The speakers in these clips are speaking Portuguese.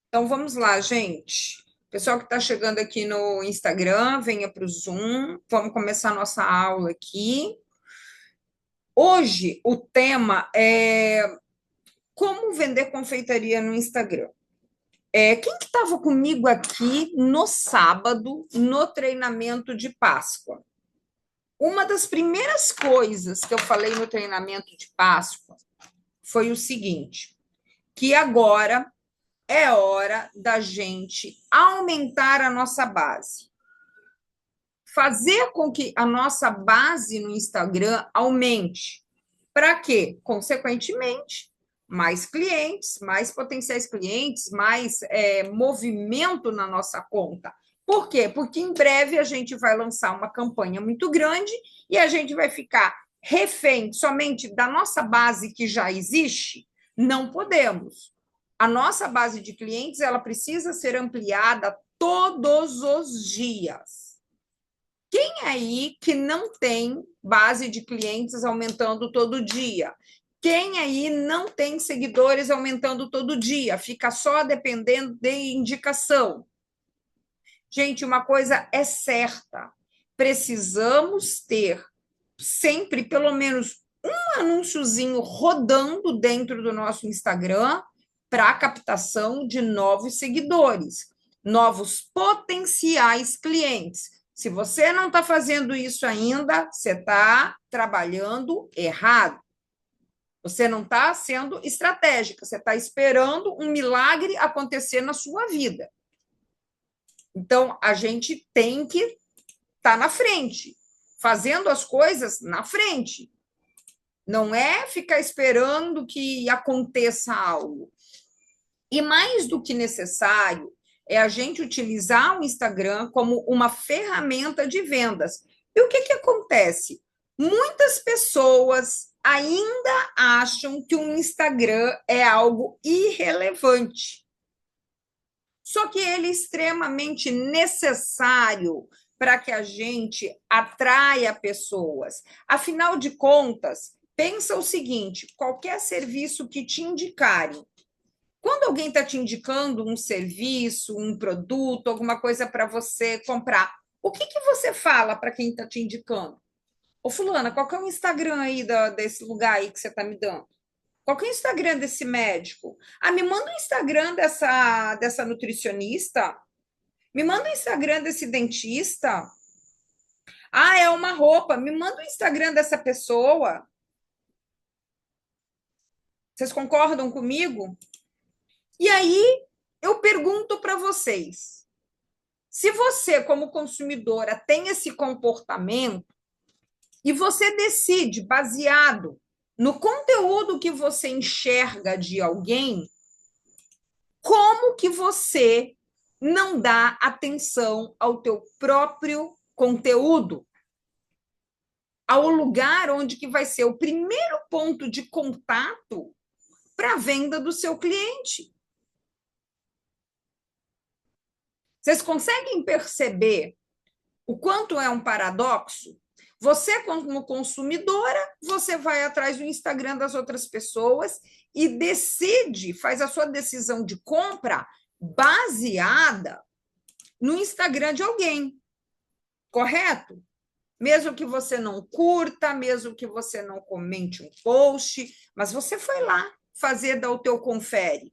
Então vamos lá, gente. Pessoal que está chegando aqui no Instagram, venha para o Zoom. Vamos começar a nossa aula aqui. Hoje o tema é como vender confeitaria no Instagram. Quem que estava comigo aqui no sábado, no treinamento de Páscoa? Uma das primeiras coisas que eu falei no treinamento de Páscoa foi o seguinte, que agora é hora da gente aumentar a nossa base. Fazer com que a nossa base no Instagram aumente. Para quê? Consequentemente, mais clientes, mais potenciais clientes, mais movimento na nossa conta. Por quê? Porque em breve a gente vai lançar uma campanha muito grande e a gente vai ficar refém somente da nossa base que já existe? Não podemos. A nossa base de clientes ela precisa ser ampliada todos os dias. Quem aí que não tem base de clientes aumentando todo dia? Quem aí não tem seguidores aumentando todo dia? Fica só dependendo de indicação. Gente, uma coisa é certa: precisamos ter sempre pelo menos um anúnciozinho rodando dentro do nosso Instagram para captação de novos seguidores, novos potenciais clientes. Se você não está fazendo isso ainda, você está trabalhando errado. Você não está sendo estratégica, você está esperando um milagre acontecer na sua vida. Então, a gente tem que estar na frente, fazendo as coisas na frente. Não é ficar esperando que aconteça algo. E mais do que necessário é a gente utilizar o Instagram como uma ferramenta de vendas. E o que, que acontece? Muitas pessoas ainda acham que o Instagram é algo irrelevante. Só que ele é extremamente necessário para que a gente atraia pessoas. Afinal de contas, pensa o seguinte: qualquer serviço que te indicarem, quando alguém está te indicando um serviço, um produto, alguma coisa para você comprar, o que, que você fala para quem está te indicando? Ô, fulana, qual que é o Instagram aí desse lugar aí que você está me dando? Qual que é o Instagram desse médico? Ah, me manda o Instagram dessa nutricionista. Me manda o Instagram desse dentista. Ah, é uma roupa. Me manda o Instagram dessa pessoa. Vocês concordam comigo? E aí eu pergunto para vocês: se você, como consumidora, tem esse comportamento e você decide, baseado no conteúdo que você enxerga de alguém, como que você não dá atenção ao teu próprio conteúdo, ao lugar onde que vai ser o primeiro ponto de contato para a venda do seu cliente? Vocês conseguem perceber o quanto é um paradoxo? Você, como consumidora, você vai atrás do Instagram das outras pessoas e decide, faz a sua decisão de compra baseada no Instagram de alguém, correto? Mesmo que você não curta, mesmo que você não comente um post, mas você foi lá fazer o teu confere.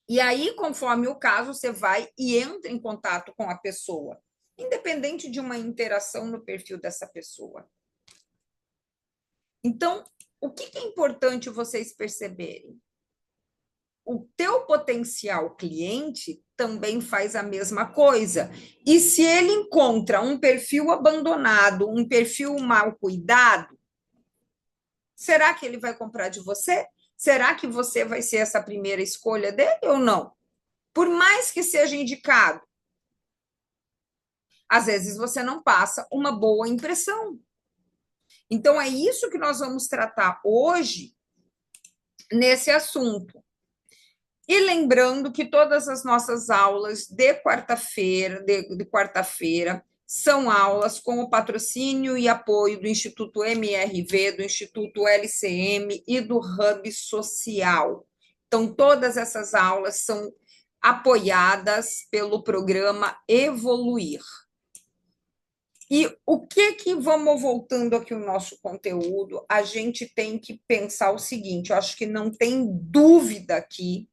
E aí, conforme o caso, você vai e entra em contato com a pessoa, independente de uma interação no perfil dessa pessoa. Então, o que é importante vocês perceberem? O teu potencial cliente também faz a mesma coisa. E se ele encontra um perfil abandonado, um perfil mal cuidado, será que ele vai comprar de você? Será que você vai ser essa primeira escolha dele ou não? Por mais que seja indicado, às vezes você não passa uma boa impressão. Então, é isso que nós vamos tratar hoje nesse assunto. E lembrando que todas as nossas aulas de quarta-feira, são aulas com o patrocínio e apoio do Instituto MRV, do Instituto LCM e do Hub Social. Então, todas essas aulas são apoiadas pelo programa Evoluir. E o que vamos voltando aqui o nosso conteúdo, a gente tem que pensar o seguinte, eu acho que não tem dúvida aqui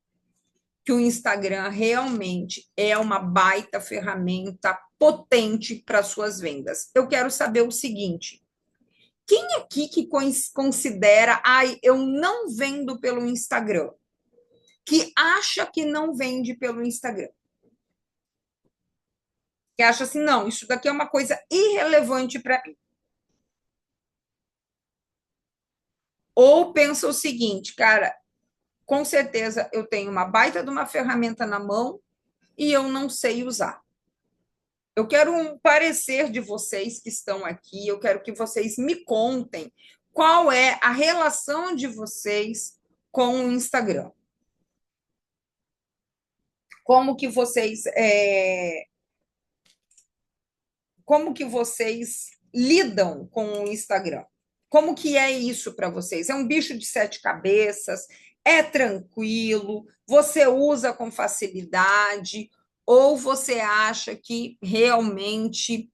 que o Instagram realmente é uma baita ferramenta potente para suas vendas. Eu quero saber o seguinte, quem aqui que considera, eu não vendo pelo Instagram, que acha que não vende pelo Instagram? Que acha assim, não, isso daqui é uma coisa irrelevante para mim. Ou pensa o seguinte, cara, com certeza eu tenho uma baita de uma ferramenta na mão e eu não sei usar. Eu quero um parecer de vocês que estão aqui, eu quero que vocês me contem qual é a relação de vocês com o Instagram. Como que vocês como que vocês lidam com o Instagram? Como que é isso para vocês? É um bicho de sete cabeças? É tranquilo? Você usa com facilidade? Ou você acha que realmente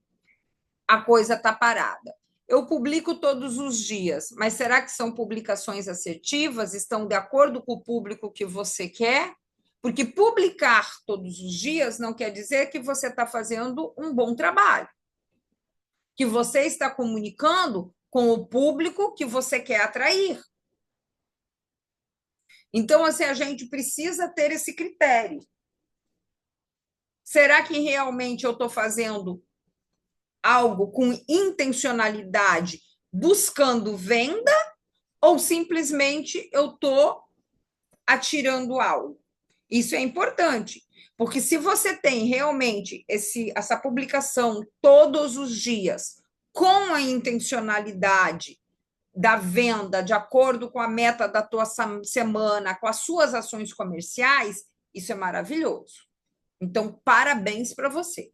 a coisa está parada? Eu publico todos os dias, mas será que são publicações assertivas? Estão de acordo com o público que você quer? Porque publicar todos os dias não quer dizer que você está fazendo um bom trabalho, que você está comunicando com o público que você quer atrair. Então, assim, a gente precisa ter esse critério. Será que realmente eu estou fazendo algo com intencionalidade, buscando venda, ou simplesmente eu estou atirando algo? Isso é importante, porque se você tem realmente essa publicação todos os dias, com a intencionalidade da venda, de acordo com a meta da tua semana, com as suas ações comerciais, isso é maravilhoso. Então, parabéns para você.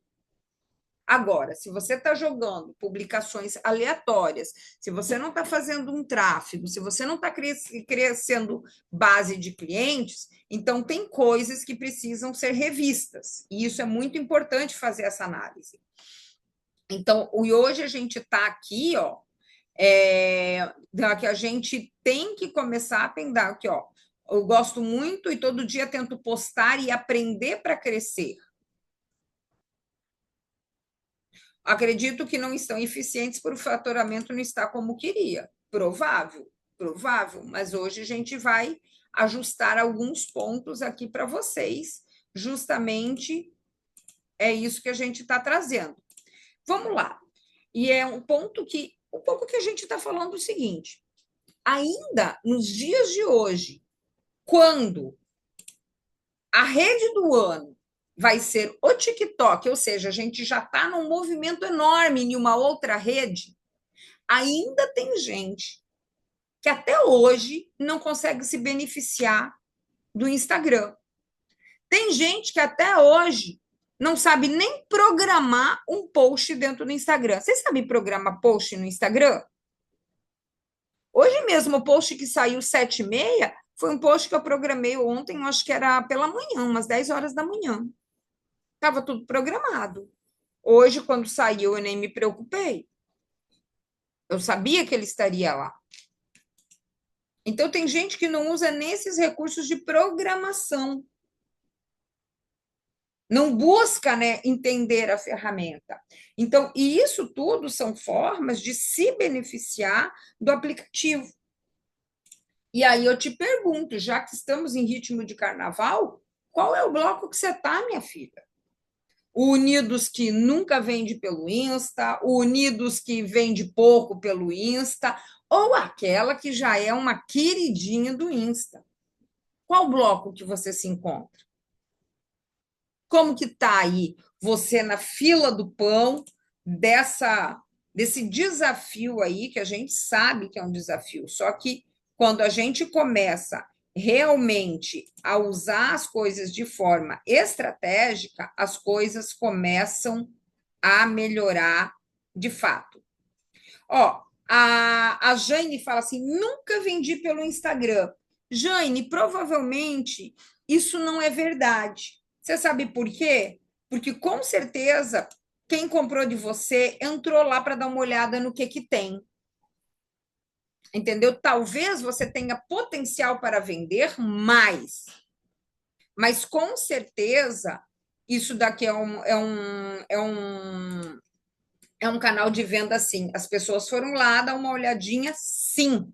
Agora, se você está jogando publicações aleatórias, se você não está fazendo um tráfego, se você não está crescendo base de clientes, então tem coisas que precisam ser revistas. E isso é muito importante fazer essa análise. Então, hoje a gente está aqui, ó, que a gente tem que começar a pensar aqui, ó. Eu gosto muito e todo dia tento postar e aprender para crescer. Acredito que não estão eficientes por o faturamento não estar como queria. Provável, provável, mas hoje a gente vai ajustar alguns pontos aqui para vocês. Justamente é isso que a gente está trazendo. Vamos lá. E é um pouco que a gente está falando o seguinte: ainda nos dias de hoje, quando a rede do ano vai ser o TikTok, ou seja, a gente já está num movimento enorme em uma outra rede, ainda tem gente que até hoje não consegue se beneficiar do Instagram. Tem gente que até hoje não sabe nem programar um post dentro do Instagram. Vocês sabem programar post no Instagram? Hoje mesmo, o post que saiu 7h30 foi um post que eu programei ontem, eu acho que era pela manhã, umas 10 horas da manhã. Estava tudo programado. Hoje, quando saiu, eu nem me preocupei. Eu sabia que ele estaria lá. Então, tem gente que não usa nesses recursos de programação. Não busca, né, entender a ferramenta. Então, e isso tudo são formas de se beneficiar do aplicativo. E aí eu te pergunto, já que estamos em ritmo de carnaval, qual é o bloco que você está, minha filha? O Unidos que nunca vende pelo Insta, o Unidos que vende pouco pelo Insta, ou aquela que já é uma queridinha do Insta. Qual bloco que você se encontra? Como que está aí você na fila do pão desse desafio aí, que a gente sabe que é um desafio, só que quando a gente começa realmente a usar as coisas de forma estratégica, as coisas começam a melhorar de fato. Ó, a Jane fala assim: nunca vendi pelo Instagram. Jane, provavelmente isso não é verdade. Você sabe por quê? Porque com certeza quem comprou de você entrou lá para dar uma olhada no que tem. Entendeu? Talvez você tenha potencial para vender mais, mas com certeza isso daqui é um canal de venda sim. As pessoas foram lá dar uma olhadinha, sim.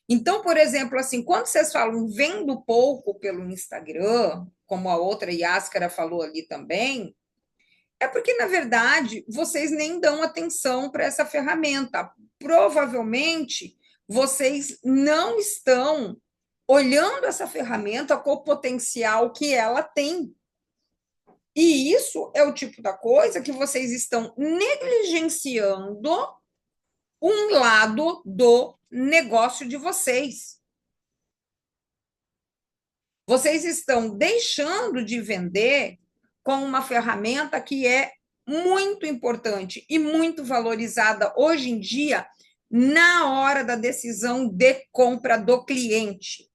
Então, por exemplo, assim, quando vocês falam vendo pouco pelo Instagram, como a outra Yáscara falou ali também, é porque, na verdade, vocês nem dão atenção para essa ferramenta. Provavelmente, vocês não estão olhando essa ferramenta com o potencial que ela tem. E isso é o tipo da coisa que vocês estão negligenciando um lado do negócio de vocês. Vocês estão deixando de vender com uma ferramenta que é muito importante e muito valorizada hoje em dia na hora da decisão de compra do cliente.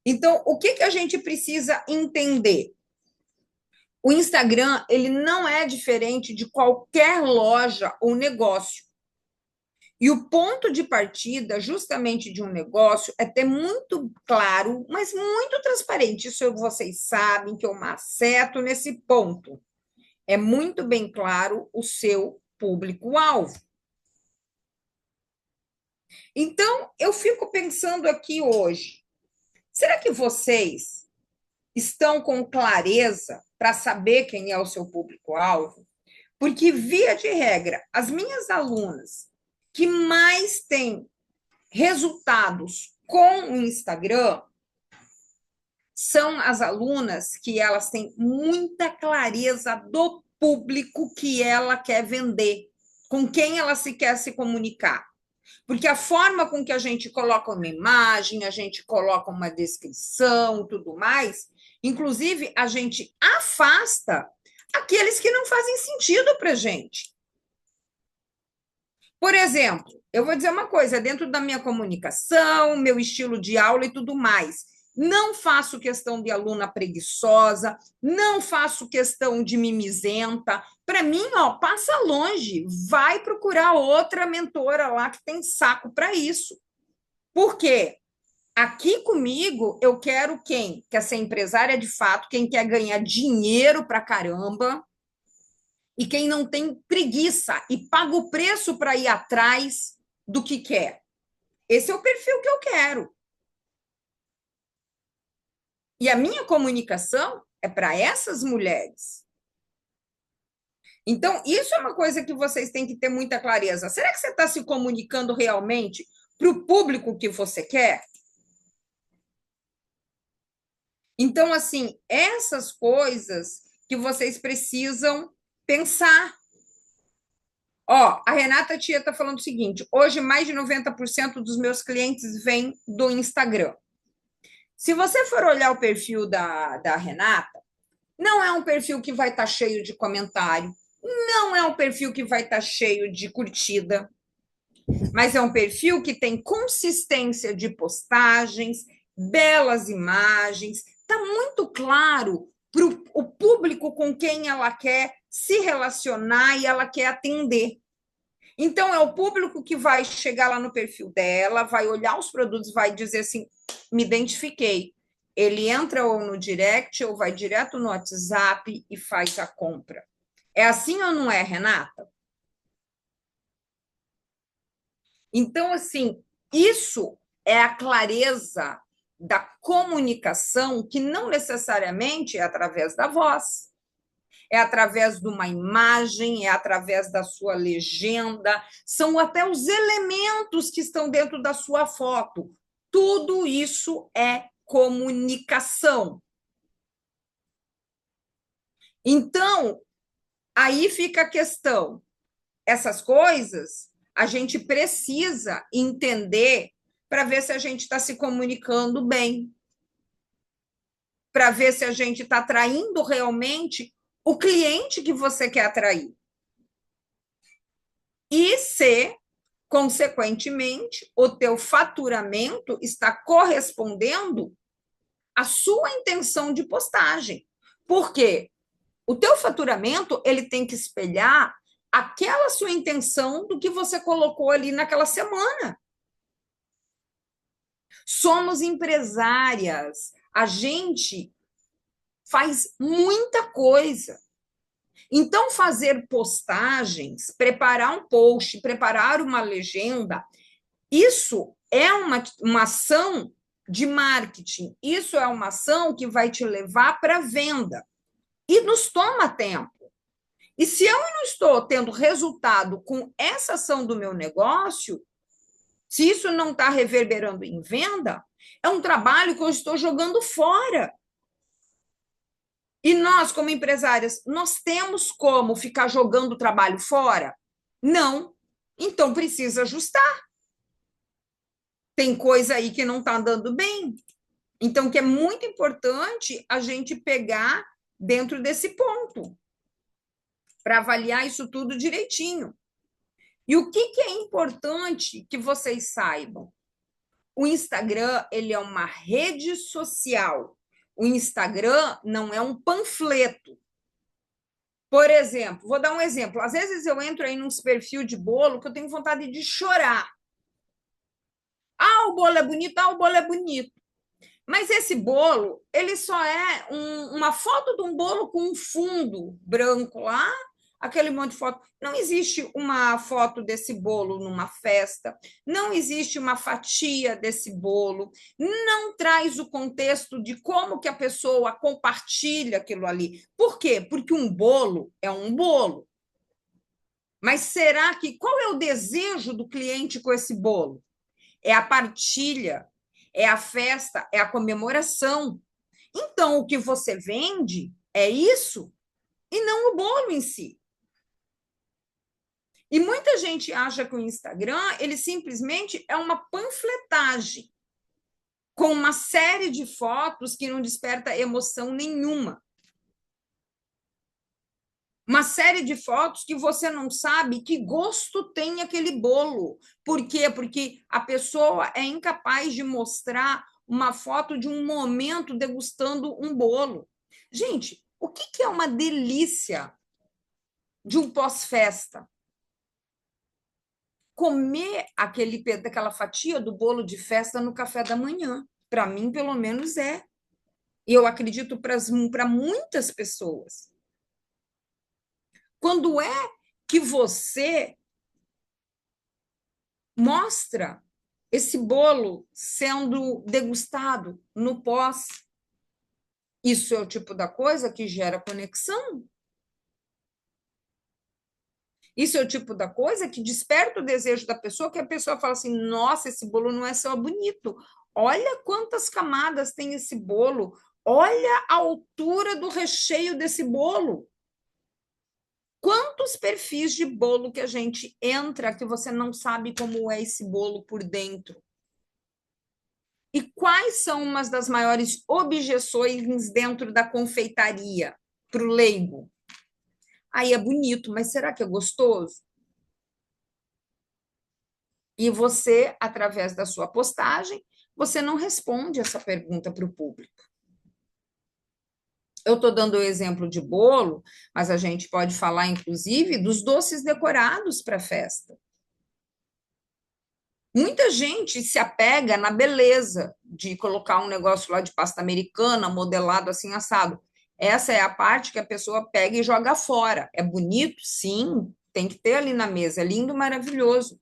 Então, o que a gente precisa entender? O Instagram, ele não é diferente de qualquer loja ou negócio. E o ponto de partida, justamente de um negócio, é ter muito claro, mas muito transparente. Isso vocês sabem que eu maceto nesse ponto. É muito bem claro o seu público-alvo. Então, eu fico pensando aqui hoje: será que vocês estão com clareza para saber quem é o seu público-alvo? Porque, via de regra, as minhas alunas que mais têm resultados com o Instagram são as alunas que elas têm muita clareza do público que ela quer vender, com quem ela se quer se comunicar. Porque a forma com que a gente coloca uma imagem, a gente coloca uma descrição, tudo mais, inclusive a gente afasta aqueles que não fazem sentido para a gente. Por exemplo, eu vou dizer uma coisa, dentro da minha comunicação, meu estilo de aula e tudo mais, não faço questão de aluna preguiçosa, não faço questão de mimizenta. Para mim, ó, passa longe, vai procurar outra mentora lá que tem saco para isso. Por quê? Aqui comigo, eu quero quem quer ser empresária de fato, quem quer ganhar dinheiro para caramba, e quem não tem preguiça e paga o preço para ir atrás do que quer. Esse é o perfil que eu quero. E a minha comunicação é para essas mulheres. Então, isso é uma coisa que vocês têm que ter muita clareza. Será que você está se comunicando realmente para o público que você quer? Então, assim, essas coisas que vocês precisam pensar. Ó, a Renata Tia está falando o seguinte: hoje mais de 90% dos meus clientes vêm do Instagram. Se você for olhar o perfil da Renata, não é um perfil que vai estar cheio de comentário, não é um perfil que vai estar cheio de curtida, mas é um perfil que tem consistência de postagens, belas imagens, está muito claro para o público com quem ela quer se relacionar e ela quer atender. Então, é o público que vai chegar lá no perfil dela, vai olhar os produtos, vai dizer assim: me identifiquei. Ele entra ou no direct ou vai direto no WhatsApp e faz a compra. É assim ou não é, Renata? Então, assim, isso é a clareza da comunicação, que não necessariamente é através da voz. É através de uma imagem, é através da sua legenda, são até os elementos que estão dentro da sua foto. Tudo isso é comunicação. Então, aí fica a questão. Essas coisas a gente precisa entender para ver se a gente está se comunicando bem, para ver se a gente está atraindo realmente o cliente que você quer atrair. E se Consequentemente, o teu faturamento está correspondendo à sua intenção de postagem. Por quê? O teu faturamento, ele tem que espelhar aquela sua intenção do que você colocou ali naquela semana. Somos empresárias, a gente faz muita coisa. Então, fazer postagens, preparar um post, preparar uma legenda, isso é uma ação de marketing, isso é uma ação que vai te levar para a venda. E nos toma tempo. E se eu não estou tendo resultado com essa ação do meu negócio, se isso não está reverberando em venda, é um trabalho que eu estou jogando fora. E nós, como empresárias, nós temos como ficar jogando o trabalho fora? Não. Então precisa ajustar. Tem coisa aí que não está andando bem. Então, que é muito importante a gente pegar dentro desse ponto, para avaliar isso tudo direitinho. E o que é importante que vocês saibam? O Instagram, ele é uma rede social. O Instagram não é um panfleto. Por exemplo, vou dar um exemplo. Às vezes eu entro aí num perfil de bolo que eu tenho vontade de chorar. Ah, o bolo é bonito, ah, o bolo é bonito. Mas esse bolo, ele só é uma foto de um bolo com um fundo branco lá, aquele monte de foto. Não existe uma foto desse bolo numa festa, não existe uma fatia desse bolo, não traz o contexto de como que a pessoa compartilha aquilo ali. Por quê? Porque um bolo é um bolo. Mas será que qual é o desejo do cliente com esse bolo? É a partilha, é a festa, é a comemoração. Então, o que você vende é isso e não o bolo em si. E muita gente acha que o Instagram, ele simplesmente é uma panfletagem com uma série de fotos que não desperta emoção nenhuma. Uma série de fotos que você não sabe que gosto tem aquele bolo. Por quê? Porque a pessoa é incapaz de mostrar uma foto de um momento degustando um bolo. Gente, o que é uma delícia de um pós-festa? Comer aquela fatia do bolo de festa no café da manhã. Para mim, pelo menos, é. E eu acredito para muitas pessoas. Quando é que você mostra esse bolo sendo degustado no pós? Isso é o tipo da coisa que gera conexão. Isso é o tipo da coisa que desperta o desejo da pessoa, que a pessoa fala assim: nossa, esse bolo não é só bonito, olha quantas camadas tem esse bolo, olha a altura do recheio desse bolo. Quantos perfis de bolo que a gente entra que você não sabe como é esse bolo por dentro? E quais são umas das maiores objeções dentro da confeitaria para o leigo? Aí é bonito, mas será que é gostoso? E você, através da sua postagem, você não responde essa pergunta para o público. Eu estou dando o exemplo de bolo, mas a gente pode falar, inclusive, dos doces decorados para a festa. Muita gente se apega na beleza de colocar um negócio lá de pasta americana, modelado assim, assado. Essa é a parte que a pessoa pega e joga fora. É bonito? Sim, tem que ter ali na mesa. É lindo, maravilhoso.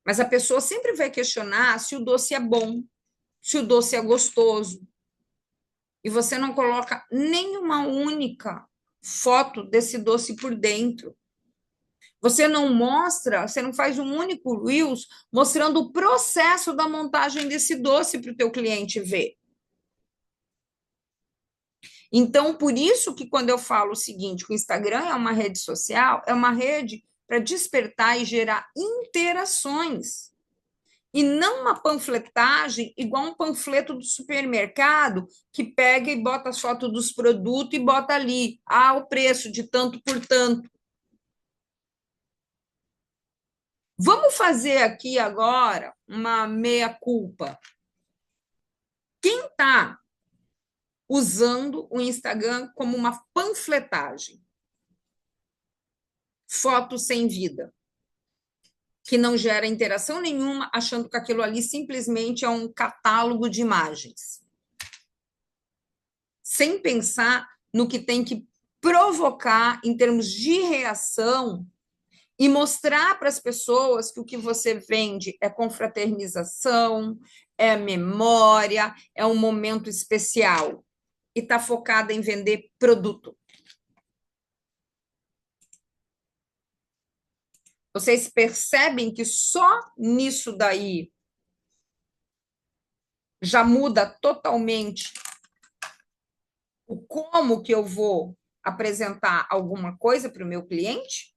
Mas a pessoa sempre vai questionar se o doce é bom, se o doce é gostoso. E você não coloca nenhuma única foto desse doce por dentro. Você não mostra, você não faz um único Reels mostrando o processo da montagem desse doce para o teu cliente ver. Então, por isso que quando eu falo o seguinte, que o Instagram é uma rede social, é uma rede para despertar e gerar interações. E não uma panfletagem igual um panfleto do supermercado que pega e bota as fotos dos produtos e bota ali, o preço de tanto por tanto. Vamos fazer aqui agora uma meia-culpa. Quem está usando o Instagram como uma panfletagem? Foto sem vida, que não gera interação nenhuma, achando que aquilo ali simplesmente é um catálogo de imagens, sem pensar no que tem que provocar em termos de reação e mostrar para as pessoas que o que você vende é confraternização, é memória, é um momento especial e está focada em vender produto. Vocês percebem que só nisso daí já muda totalmente o como que eu vou apresentar alguma coisa para o meu cliente?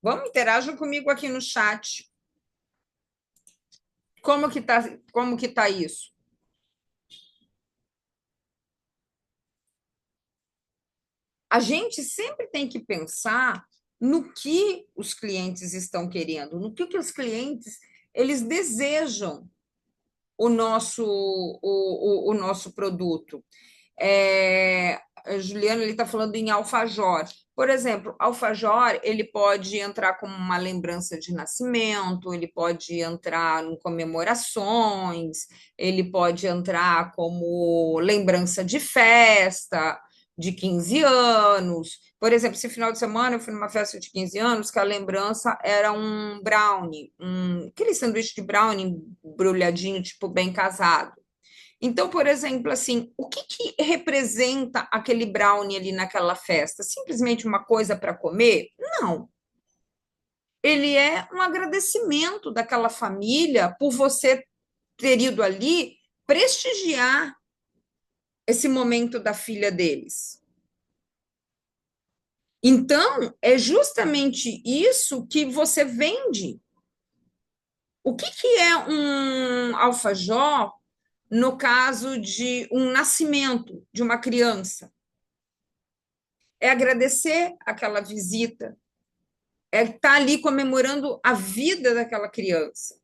Vamos, interajam comigo aqui no chat. Como que tá isso? A gente sempre tem que pensar no que os clientes estão querendo, no que os clientes eles desejam o nosso produto. A Juliana ele está falando em alfajor. Por exemplo, alfajor ele pode entrar como uma lembrança de nascimento, ele pode entrar em comemorações, ele pode entrar como lembrança de festa, de 15 anos. Por exemplo, esse final de semana eu fui numa festa de 15 anos que a lembrança era um brownie, aquele sanduíche de brownie embrulhadinho, tipo bem casado. Então, por exemplo, assim, o que que representa aquele brownie ali naquela festa? Simplesmente uma coisa para comer? Não. Ele é um agradecimento daquela família por você ter ido ali prestigiar esse momento da filha deles. Então, é justamente isso que você vende. O que que é um alfajor no caso de um nascimento de uma criança? É agradecer aquela visita, é estar ali comemorando a vida daquela criança.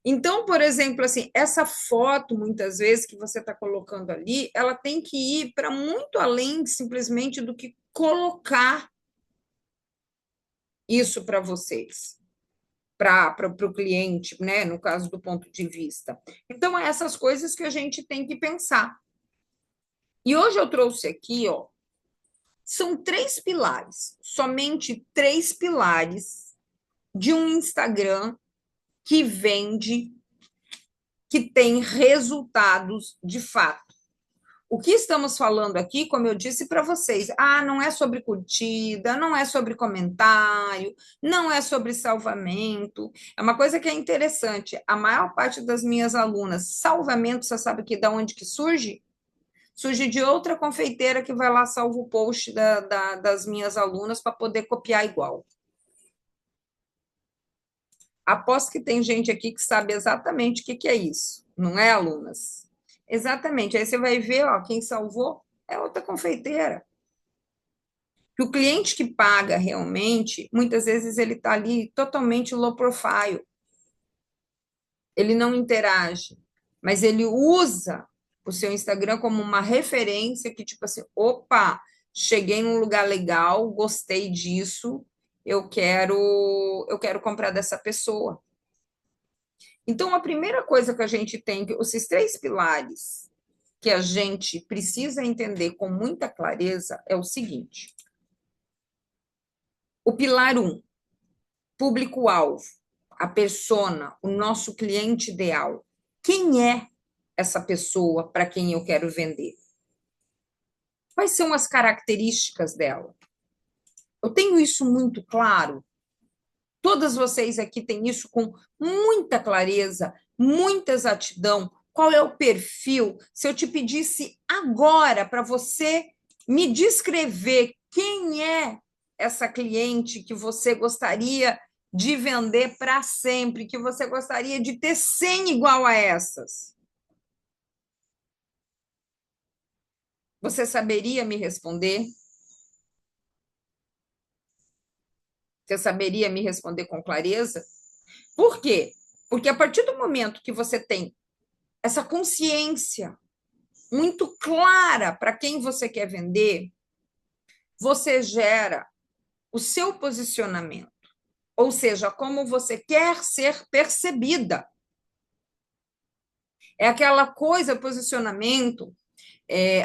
Então, por exemplo, assim, essa foto, muitas vezes, que você está colocando ali, ela tem que ir para muito além simplesmente do que colocar isso para vocês, para o cliente, né? No caso do ponto de vista. Então, é essas coisas que a gente tem que pensar. E hoje eu trouxe aqui, ó, são três pilares, somente três pilares de um Instagram que vende, que tem resultados de fato. O que estamos falando aqui, como eu disse para vocês, não é sobre curtida, não é sobre comentário, não é sobre salvamento. É uma coisa que é interessante. A maior parte das minhas alunas, salvamento, você sabe que da onde que surge? Surge de outra confeiteira que vai lá, salva o post das minhas alunas para poder copiar igual. Aposto que tem gente aqui que sabe exatamente o que que é isso, não é, alunas? Exatamente. Aí você vai ver, ó, quem salvou é outra confeiteira. Que o cliente que paga realmente, muitas vezes ele está ali totalmente low profile. Ele não interage, mas ele usa o seu Instagram como uma referência que, tipo assim, opa, cheguei num lugar legal, gostei disso, eu quero comprar dessa pessoa. Então, a primeira coisa que a gente tem, esses três pilares que a gente precisa entender com muita clareza é o seguinte: o pilar um, público-alvo, a persona, o nosso cliente ideal. Quem é essa pessoa para quem eu quero vender? Quais são as características dela? Eu tenho isso muito claro. Todas vocês aqui têm isso com muita clareza, muita exatidão. Qual é o perfil? Se eu te pedisse agora para você me descrever quem é essa cliente que você gostaria de vender para sempre, que você gostaria de ter 100 igual a essas, você saberia me responder? Você saberia me responder com clareza? Por quê? Porque a partir do momento que você tem essa consciência muito clara para quem você quer vender, você gera o seu posicionamento, ou seja, como você quer ser percebida. É aquela coisa, posicionamento.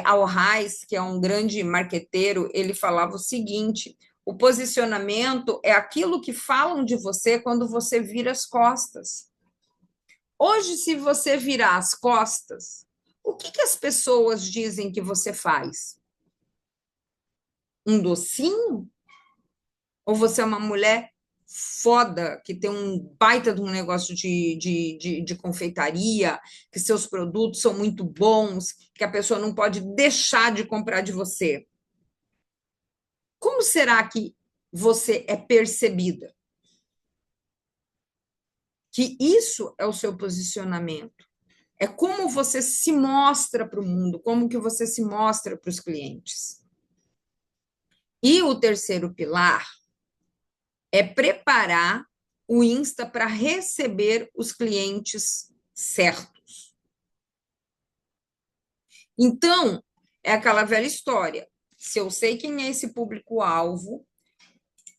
Al Rais, que é um grande marqueteiro, ele falava o seguinte: o posicionamento é aquilo que falam de você quando você vira as costas. Hoje, se você virar as costas, o que, que as pessoas dizem que você faz? Um docinho? Ou você é uma mulher foda, que tem um baita de um negócio de confeitaria, que seus produtos são muito bons, que a pessoa não pode deixar de comprar de você? Como será que você é percebida? Que isso é o seu posicionamento. É como você se mostra para o mundo, como que você se mostra para os clientes. E o terceiro pilar é preparar o Insta para receber os clientes certos. Então, é aquela velha história. Se eu sei quem é esse público-alvo,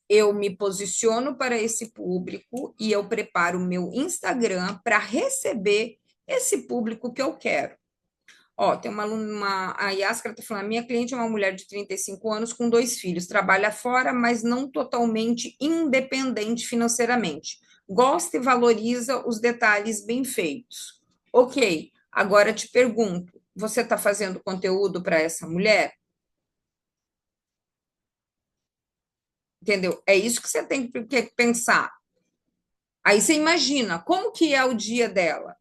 eu me posiciono para esse público e eu preparo o meu Instagram para receber esse público que eu quero. Ó, tem uma aluna, a Yaskara está falando, a minha cliente é uma mulher de 35 anos com 2 filhos, trabalha fora, mas não totalmente independente financeiramente. Gosta e valoriza os detalhes bem feitos. Ok, agora te pergunto, você está fazendo conteúdo para essa mulher? Entendeu? É isso que você tem que pensar. Aí você imagina como que é o dia dela,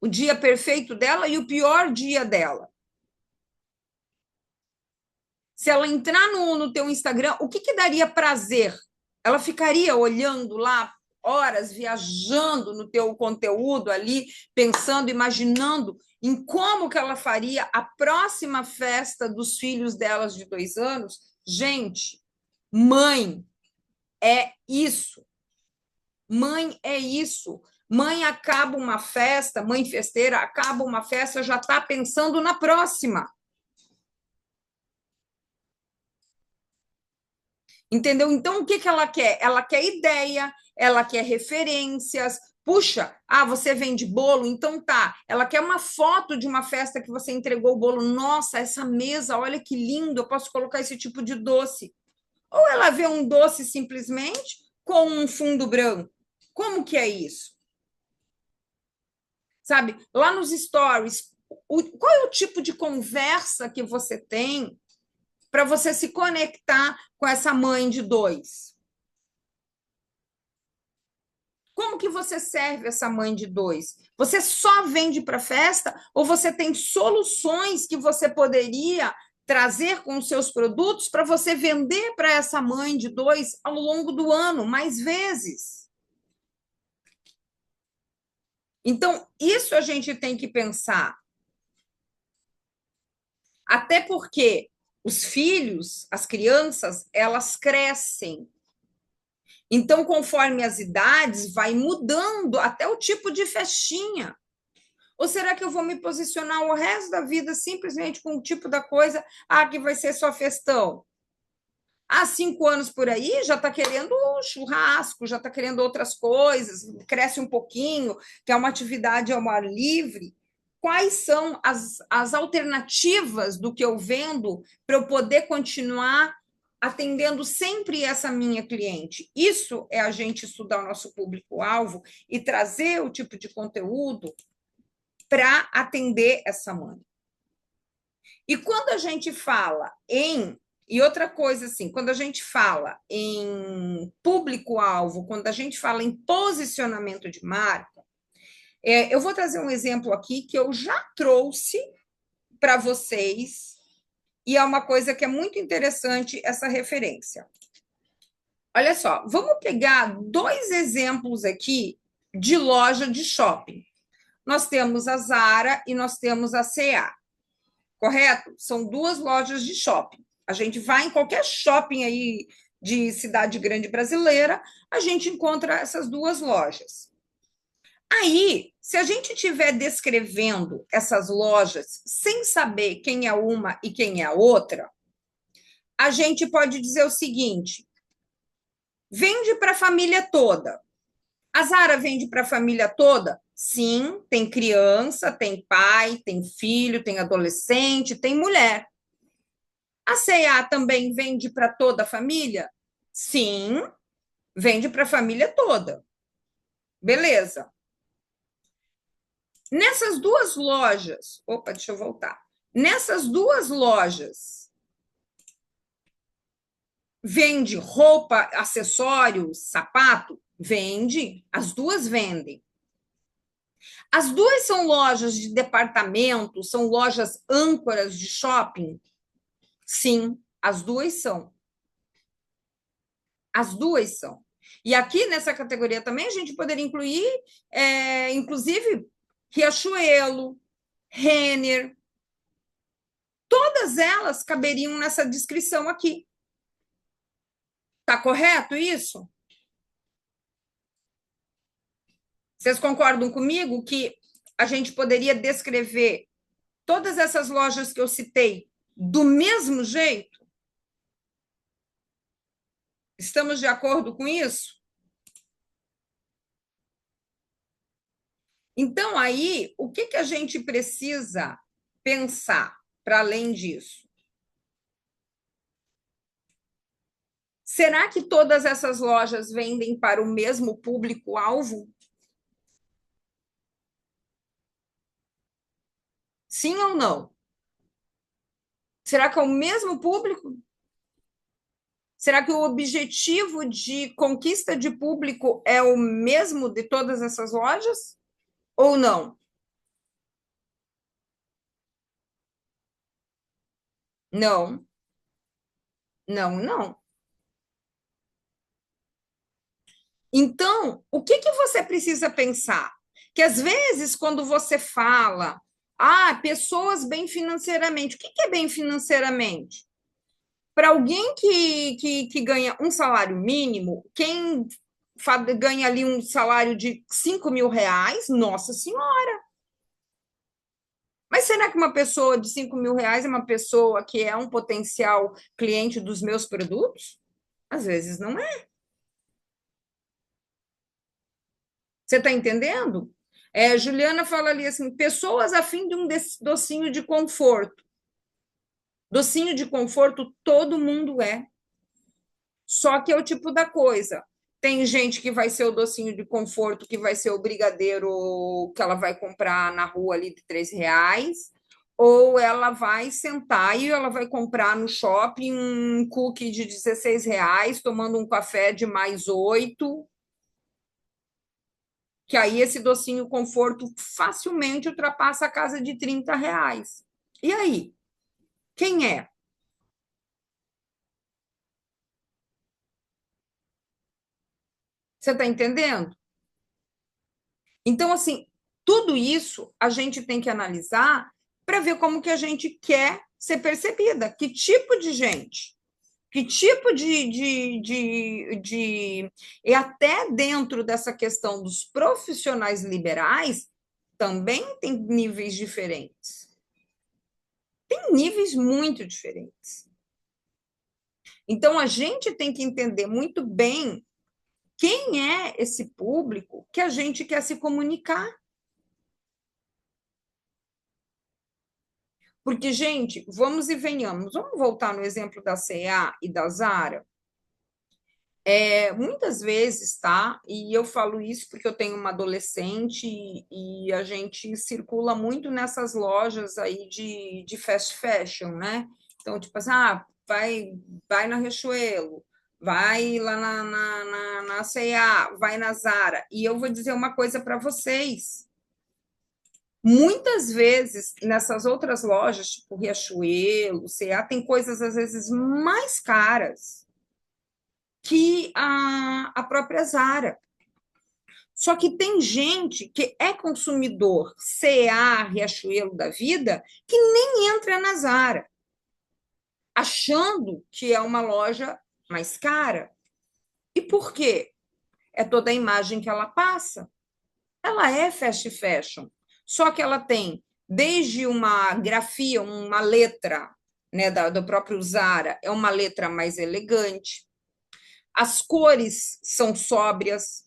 o dia perfeito dela e o pior dia dela. Se ela entrar no teu Instagram, o que, que daria prazer? Ela ficaria olhando lá horas, viajando no teu conteúdo ali, pensando, imaginando em como que ela faria a próxima festa dos filhos delas de 2 anos? Gente, mãe é isso. Mãe é isso. Mãe acaba uma festa, mãe festeira acaba uma festa, já está pensando na próxima. Entendeu? Então, o que, que ela quer? Ela quer ideia, ela quer referências. Puxa, você vende bolo? Então tá. Ela quer uma foto de uma festa que você entregou o bolo. Nossa, essa mesa, olha que lindo, eu posso colocar esse tipo de doce. Ou ela vê um doce simplesmente com um fundo branco. Como que é isso? Sabe? Lá nos stories, qual é o tipo de conversa que você tem para você se conectar com essa mãe de 2? Como que você serve essa mãe de 2? Você só vende para festa ou você tem soluções que você poderia trazer com os seus produtos para você vender para essa mãe de 2 ao longo do ano, mais vezes? Então, isso a gente tem que pensar. Até porque os filhos, as crianças, elas crescem. Então, conforme as idades, vai mudando até o tipo de festinha. Ou será que eu vou me posicionar o resto da vida simplesmente com o tipo da coisa, que vai ser só festão? Há 5 anos por aí já está querendo churrasco, já está querendo outras coisas, cresce um pouquinho, quer uma atividade ao ar livre. Quais são as alternativas do que eu vendo para eu poder continuar atendendo sempre essa minha cliente? Isso é a gente estudar o nosso público-alvo e trazer o tipo de conteúdo para atender essa mãe. E quando a gente fala em. E outra coisa, assim, quando a gente fala em público-alvo, quando a gente fala em posicionamento de marca, eu vou trazer um exemplo aqui que eu já trouxe para vocês, e é uma coisa que é muito interessante essa referência. Olha só, vamos pegar 2 exemplos aqui de loja de shopping. Nós temos a Zara e nós temos a C&A. Correto? São 2 lojas de shopping. A gente vai em qualquer shopping aí de cidade grande brasileira, a gente encontra essas duas lojas. Aí, se a gente estiver descrevendo essas lojas sem saber quem é uma e quem é a outra, a gente pode dizer o seguinte: vende para a família toda. A Zara vende para a família toda? Sim, tem criança, tem pai, tem filho, tem adolescente, tem mulher. A C&A também vende para toda a família? Sim, vende para a família toda. Beleza. Nessas duas lojas, opa, deixa eu voltar. Nessas duas lojas, vende roupa, acessórios, sapato? Vende, as duas vendem. As duas são lojas de departamento, são lojas âncoras de shopping? Sim, as duas são. As duas são. E aqui nessa categoria também a gente poderia incluir, inclusive, Riachuelo, Renner, todas elas caberiam nessa descrição aqui. Está correto isso? Vocês concordam comigo que a gente poderia descrever todas essas lojas que eu citei do mesmo jeito? Estamos de acordo com isso? Então, aí, o que, que a gente precisa pensar para além disso? Será que todas essas lojas vendem para o mesmo público-alvo? Sim ou não? Será que é o mesmo público? Será que o objetivo de conquista de público é o mesmo de todas essas lojas? Ou não? Não, não, não. Então, o que que você precisa pensar? Que às vezes, quando você fala, pessoas bem financeiramente, o que que é bem financeiramente? Para alguém que ganha um salário mínimo, quem ganha ali um salário de R$ 5.000, nossa senhora! Mas será que uma pessoa de R$ 5.000 é uma pessoa que é um potencial cliente dos meus produtos? Às vezes não é. Você está entendendo? Juliana fala ali assim: pessoas a fim de um docinho de conforto. Docinho de conforto todo mundo é. Só que é o tipo da coisa. Tem gente que vai ser o docinho de conforto, que vai ser o brigadeiro que ela vai comprar na rua ali de R$ 3, ou ela vai sentar e ela vai comprar no shopping um cookie de R$ 16, tomando um café de mais 8, que aí esse docinho conforto facilmente ultrapassa a casa de R$ 30. E aí? Quem é? Você está entendendo? Então, assim, tudo isso a gente tem que analisar para ver como que a gente quer ser percebida, que tipo de gente, que tipo E até dentro dessa questão dos profissionais liberais, também tem níveis diferentes. Tem níveis muito diferentes. Então, a gente tem que entender muito bem quem é esse público que a gente quer se comunicar. Porque, gente, vamos e venhamos. Vamos voltar no exemplo da C&A e da Zara. Muitas vezes, tá? E eu falo isso porque eu tenho uma adolescente e a gente circula muito nessas lojas aí de fast fashion, né? Então, tipo assim, vai na Riachuelo, vai lá na C&A, vai na Zara. E eu vou dizer uma coisa para vocês. Muitas vezes, nessas outras lojas, tipo Riachuelo, C&A, tem coisas às vezes mais caras que a própria Zara. Só que tem gente que é consumidor C&A, Riachuelo da vida, que nem entra na Zara, achando que é uma loja mais cara. E por quê? É toda a imagem que ela passa. Ela é fast fashion, só que ela tem desde uma grafia, uma letra, né, do próprio Zara, é uma letra mais elegante. As cores são sóbrias.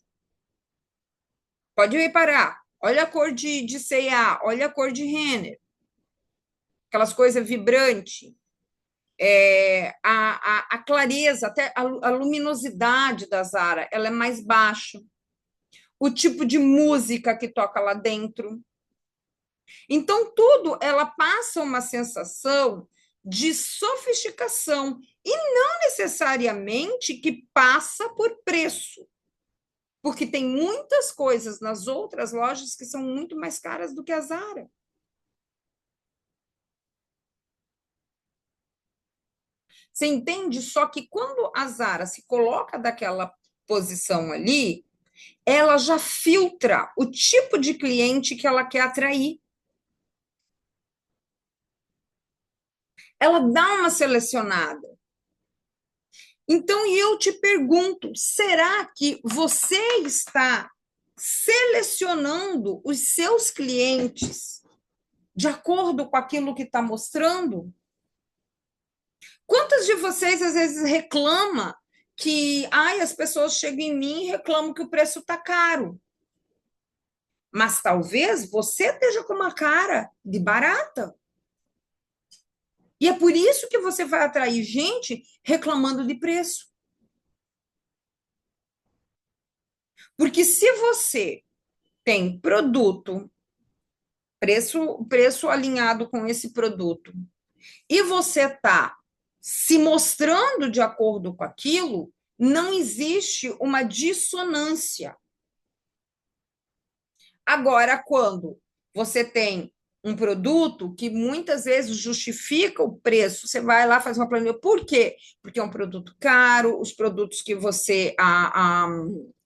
Pode reparar. Olha a cor de C&A, olha a cor de Renner. Aquelas coisas vibrantes. A clareza, até a luminosidade da Zara, ela é mais baixa. O tipo de música que toca lá dentro. Então, tudo ela passa uma sensação de sofisticação e não necessariamente que passa por preço, porque tem muitas coisas nas outras lojas que são muito mais caras do que a Zara. Você entende? Só que quando a Zara se coloca daquela posição ali, ela já filtra o tipo de cliente que ela quer atrair. Ela dá uma selecionada. Então, eu te pergunto: será que você está selecionando os seus clientes de acordo com aquilo que está mostrando? Quantas de vocês às vezes reclama que as pessoas chegam em mim e reclamam que o preço está caro? Mas talvez você esteja com uma cara de barata. E é por isso que você vai atrair gente reclamando de preço. Porque se você tem produto, preço alinhado com esse produto, e você está se mostrando de acordo com aquilo, não existe uma dissonância. Agora, quando você tem um produto que muitas vezes justifica o preço, você vai lá faz uma planilha. Por quê? Porque é um produto caro, os produtos que você,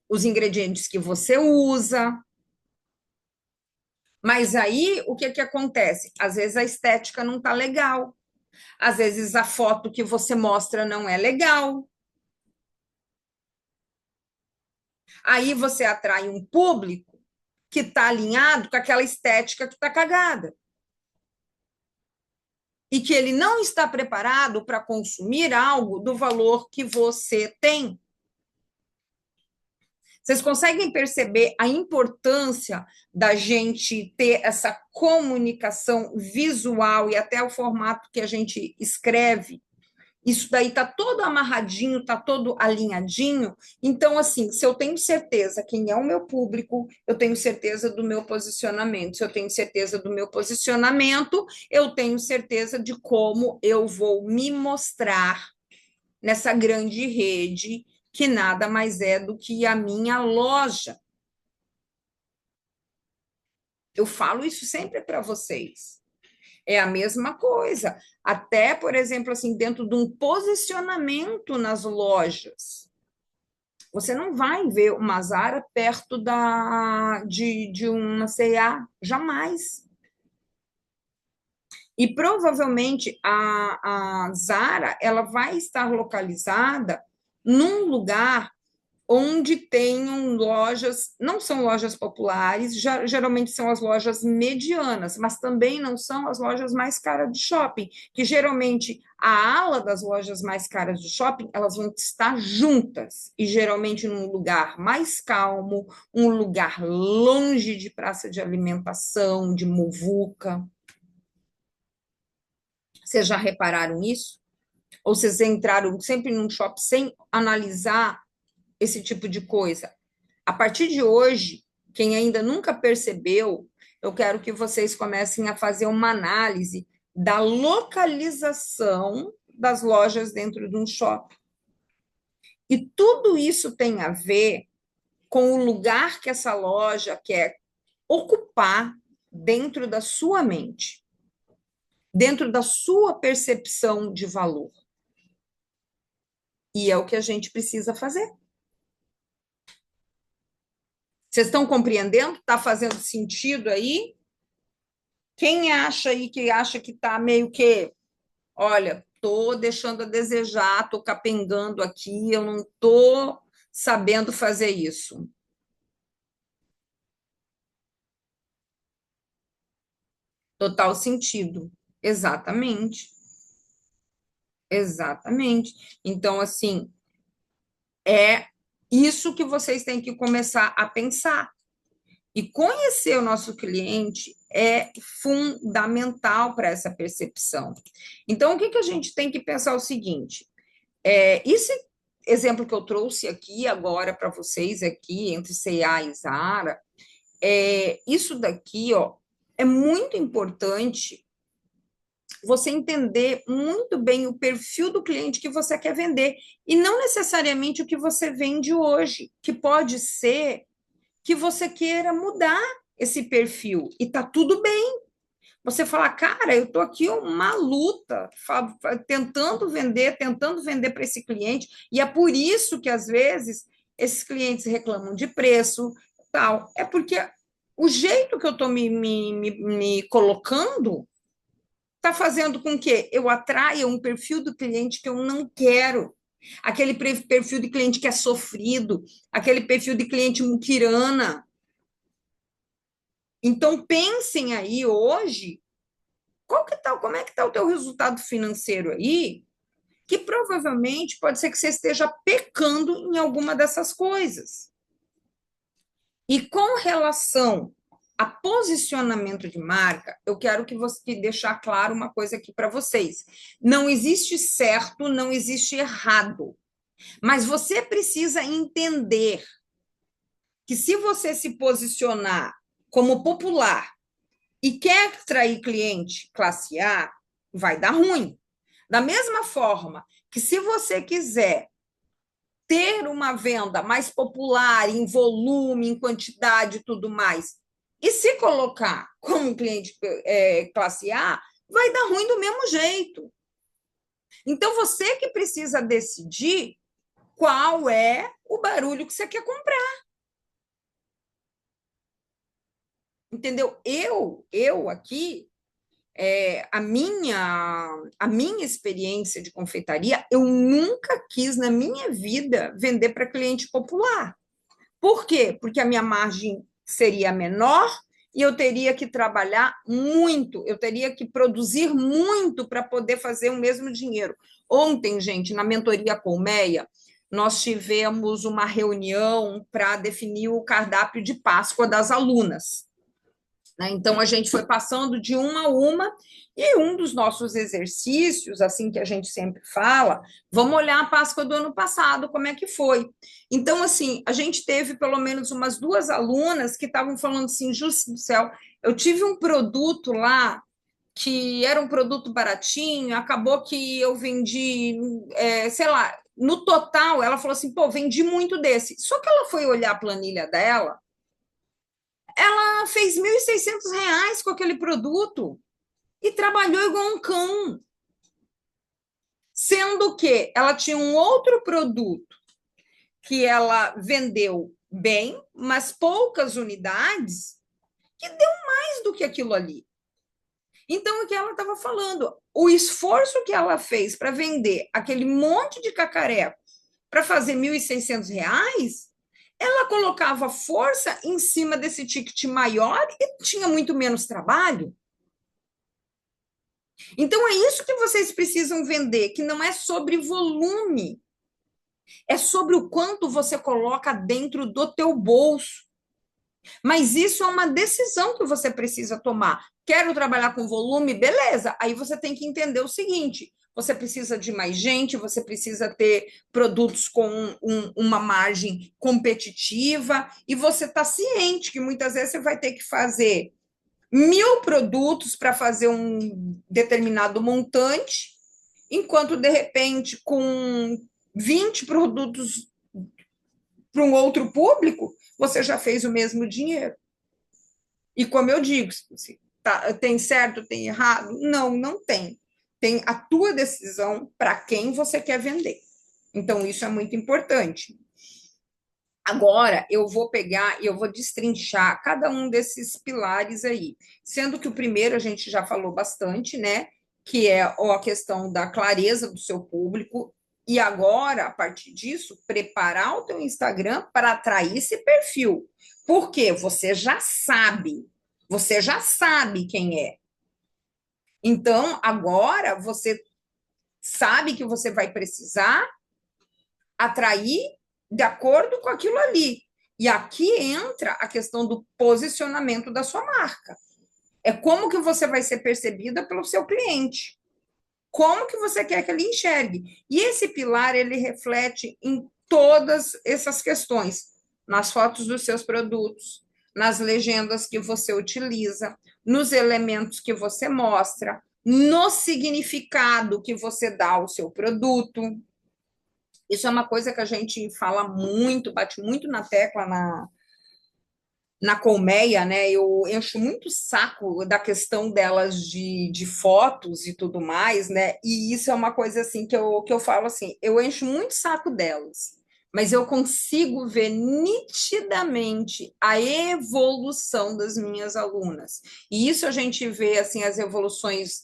os ingredientes que você usa. Mas aí, o que que acontece? Às vezes a estética não está legal. Às vezes a foto que você mostra não é legal. Aí você atrai um público que está alinhado com aquela estética que está cagada. E que ele não está preparado para consumir algo do valor que você tem. Vocês conseguem perceber a importância da gente ter essa comunicação visual e até o formato que a gente escreve? Isso daí tá todo amarradinho, tá todo alinhadinho. Então, assim, se eu tenho certeza quem é o meu público, eu tenho certeza do meu posicionamento. Se eu tenho certeza do meu posicionamento, eu tenho certeza de como eu vou me mostrar nessa grande rede, que nada mais é do que a minha loja. Eu falo isso sempre para vocês. É a mesma coisa. Até, por exemplo, assim, dentro de um posicionamento nas lojas. Você não vai ver uma Zara perto de uma C&A, jamais. E provavelmente a Zara ela vai estar localizada num lugar onde tenham lojas, não são lojas populares, geralmente são as lojas medianas, mas também não são as lojas mais caras de shopping, que geralmente a ala das lojas mais caras de shopping, elas vão estar juntas, e geralmente num lugar mais calmo, um lugar longe de praça de alimentação, de muvuca. Vocês já repararam isso? Ou vocês entraram sempre num shopping sem analisar esse tipo de coisa? A partir de hoje, quem ainda nunca percebeu, eu quero que vocês comecem a fazer uma análise da localização das lojas dentro de um shopping. E tudo isso tem a ver com o lugar que essa loja quer ocupar dentro da sua mente, dentro da sua percepção de valor. E é o que a gente precisa fazer. Vocês estão compreendendo? Está fazendo sentido aí? Quem acha aí que acha que está meio que, olha, estou deixando a desejar, estou capengando aqui, eu não estou sabendo fazer isso. Total sentido. Exatamente, exatamente. Então, assim, é isso que vocês têm que começar a pensar. E conhecer o nosso cliente é fundamental para essa percepção. Então, o que, que a gente tem que pensar é o seguinte: esse exemplo que eu trouxe aqui agora para vocês, aqui, entre C&A e Zara, isso daqui, ó, é muito importante você entender muito bem o perfil do cliente que você quer vender, e não necessariamente o que você vende hoje, que pode ser que você queira mudar esse perfil, e tá tudo bem. Você fala, cara, eu tô aqui uma luta, tentando vender para esse cliente, e é por isso que às vezes esses clientes reclamam de preço, tal. É porque o jeito que eu estou me colocando está fazendo com que eu atraia um perfil do cliente que eu não quero. Aquele perfil de cliente que é sofrido, aquele perfil de cliente muquirana. Então, pensem aí hoje, como é que está o teu resultado financeiro aí, que provavelmente pode ser que você esteja pecando em alguma dessas coisas. E com relação a posicionamento de marca, eu quero que você deixar claro uma coisa aqui para vocês. Não existe certo, não existe errado. Mas você precisa entender que se você se posicionar como popular e quer atrair cliente classe A, vai dar ruim. Da mesma forma que se você quiser ter uma venda mais popular, em volume, em quantidade e tudo mais, e se colocar como cliente classe A, vai dar ruim do mesmo jeito. Então, você que precisa decidir qual é o barulho que você quer comprar. Entendeu? Eu aqui, a minha experiência de confeitaria, eu nunca quis na minha vida vender para cliente popular. Por quê? Porque a minha margem seria menor e eu teria que trabalhar muito, eu teria que produzir muito para poder fazer o mesmo dinheiro. Ontem, gente, na mentoria Colmeia, nós tivemos uma reunião para definir o cardápio de Páscoa das alunas. Né? Então, a gente foi passando de uma a uma, e um dos nossos exercícios, assim que a gente sempre fala, vamos olhar a Páscoa do ano passado, como é que foi. Então, assim, a gente teve pelo menos umas duas alunas que estavam falando assim, justo do céu, eu tive um produto lá que era um produto baratinho, acabou que eu vendi, sei lá, no total, ela falou assim, pô, vendi muito desse. Só que ela foi olhar a planilha dela, ela fez R$ 1.600 com aquele produto e trabalhou igual um cão. Sendo que ela tinha um outro produto que ela vendeu bem, mas poucas unidades, que deu mais do que aquilo ali. Então, o que ela estava falando, o esforço que ela fez para vender aquele monte de cacareco para fazer R$ 1.600, ela colocava força em cima desse ticket maior e tinha muito menos trabalho. Então, é isso que vocês precisam vender, que não é sobre volume, é sobre o quanto você coloca dentro do teu bolso. Mas isso é uma decisão que você precisa tomar. Quero trabalhar com volume? Beleza. Aí você tem que entender o seguinte: você precisa de mais gente, você precisa ter produtos com uma margem competitiva, e você está ciente que muitas vezes você vai ter que fazer 1.000 produtos para fazer um determinado montante, enquanto de repente com 20 produtos para um outro público, você já fez o mesmo dinheiro. E como eu digo, tem certo, tem errado? Não, não tem. Tem a tua decisão para quem você quer vender. Então, isso é muito importante. Agora, eu vou pegar e eu vou destrinchar cada um desses pilares aí. Sendo que o primeiro a gente já falou bastante, né? que é a questão da clareza do seu público, e agora, a partir disso, preparar o teu Instagram para atrair esse perfil. Porque você já sabe quem é. Então, agora você sabe que você vai precisar atrair de acordo com aquilo ali. E aqui entra a questão do posicionamento da sua marca. É como que você vai ser percebida pelo seu cliente. Como que você quer que ele enxergue? E esse pilar, ele reflete em todas essas questões, nas fotos dos seus produtos, nas legendas que você utiliza, nos elementos que você mostra, no significado que você dá ao seu produto. Isso é uma coisa que a gente fala muito, bate muito na tecla na colmeia, né? Eu encho muito o saco da questão delas de fotos e tudo mais, né? E isso é uma coisa assim que eu falo assim, eu encho muito o saco delas, mas eu consigo ver nitidamente a evolução das minhas alunas. E isso a gente vê assim as evoluções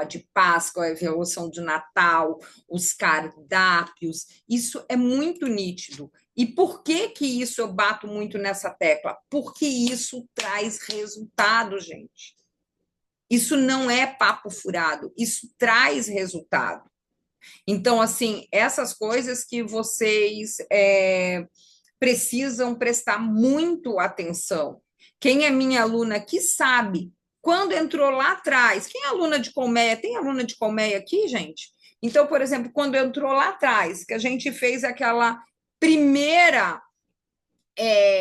de Páscoa, a evolução de Natal, os cardápios, isso é muito nítido. E por que que isso eu bato muito nessa tecla? Porque isso traz resultado, gente. Isso não é papo furado, isso traz resultado. Então, assim, essas coisas que vocês precisam prestar muito atenção. Quem é minha aluna aqui sabe, quando entrou lá atrás, quem é aluna de colmeia? Tem aluna de colmeia aqui, gente? Então, por exemplo, quando entrou lá atrás, que a gente fez aquela primeira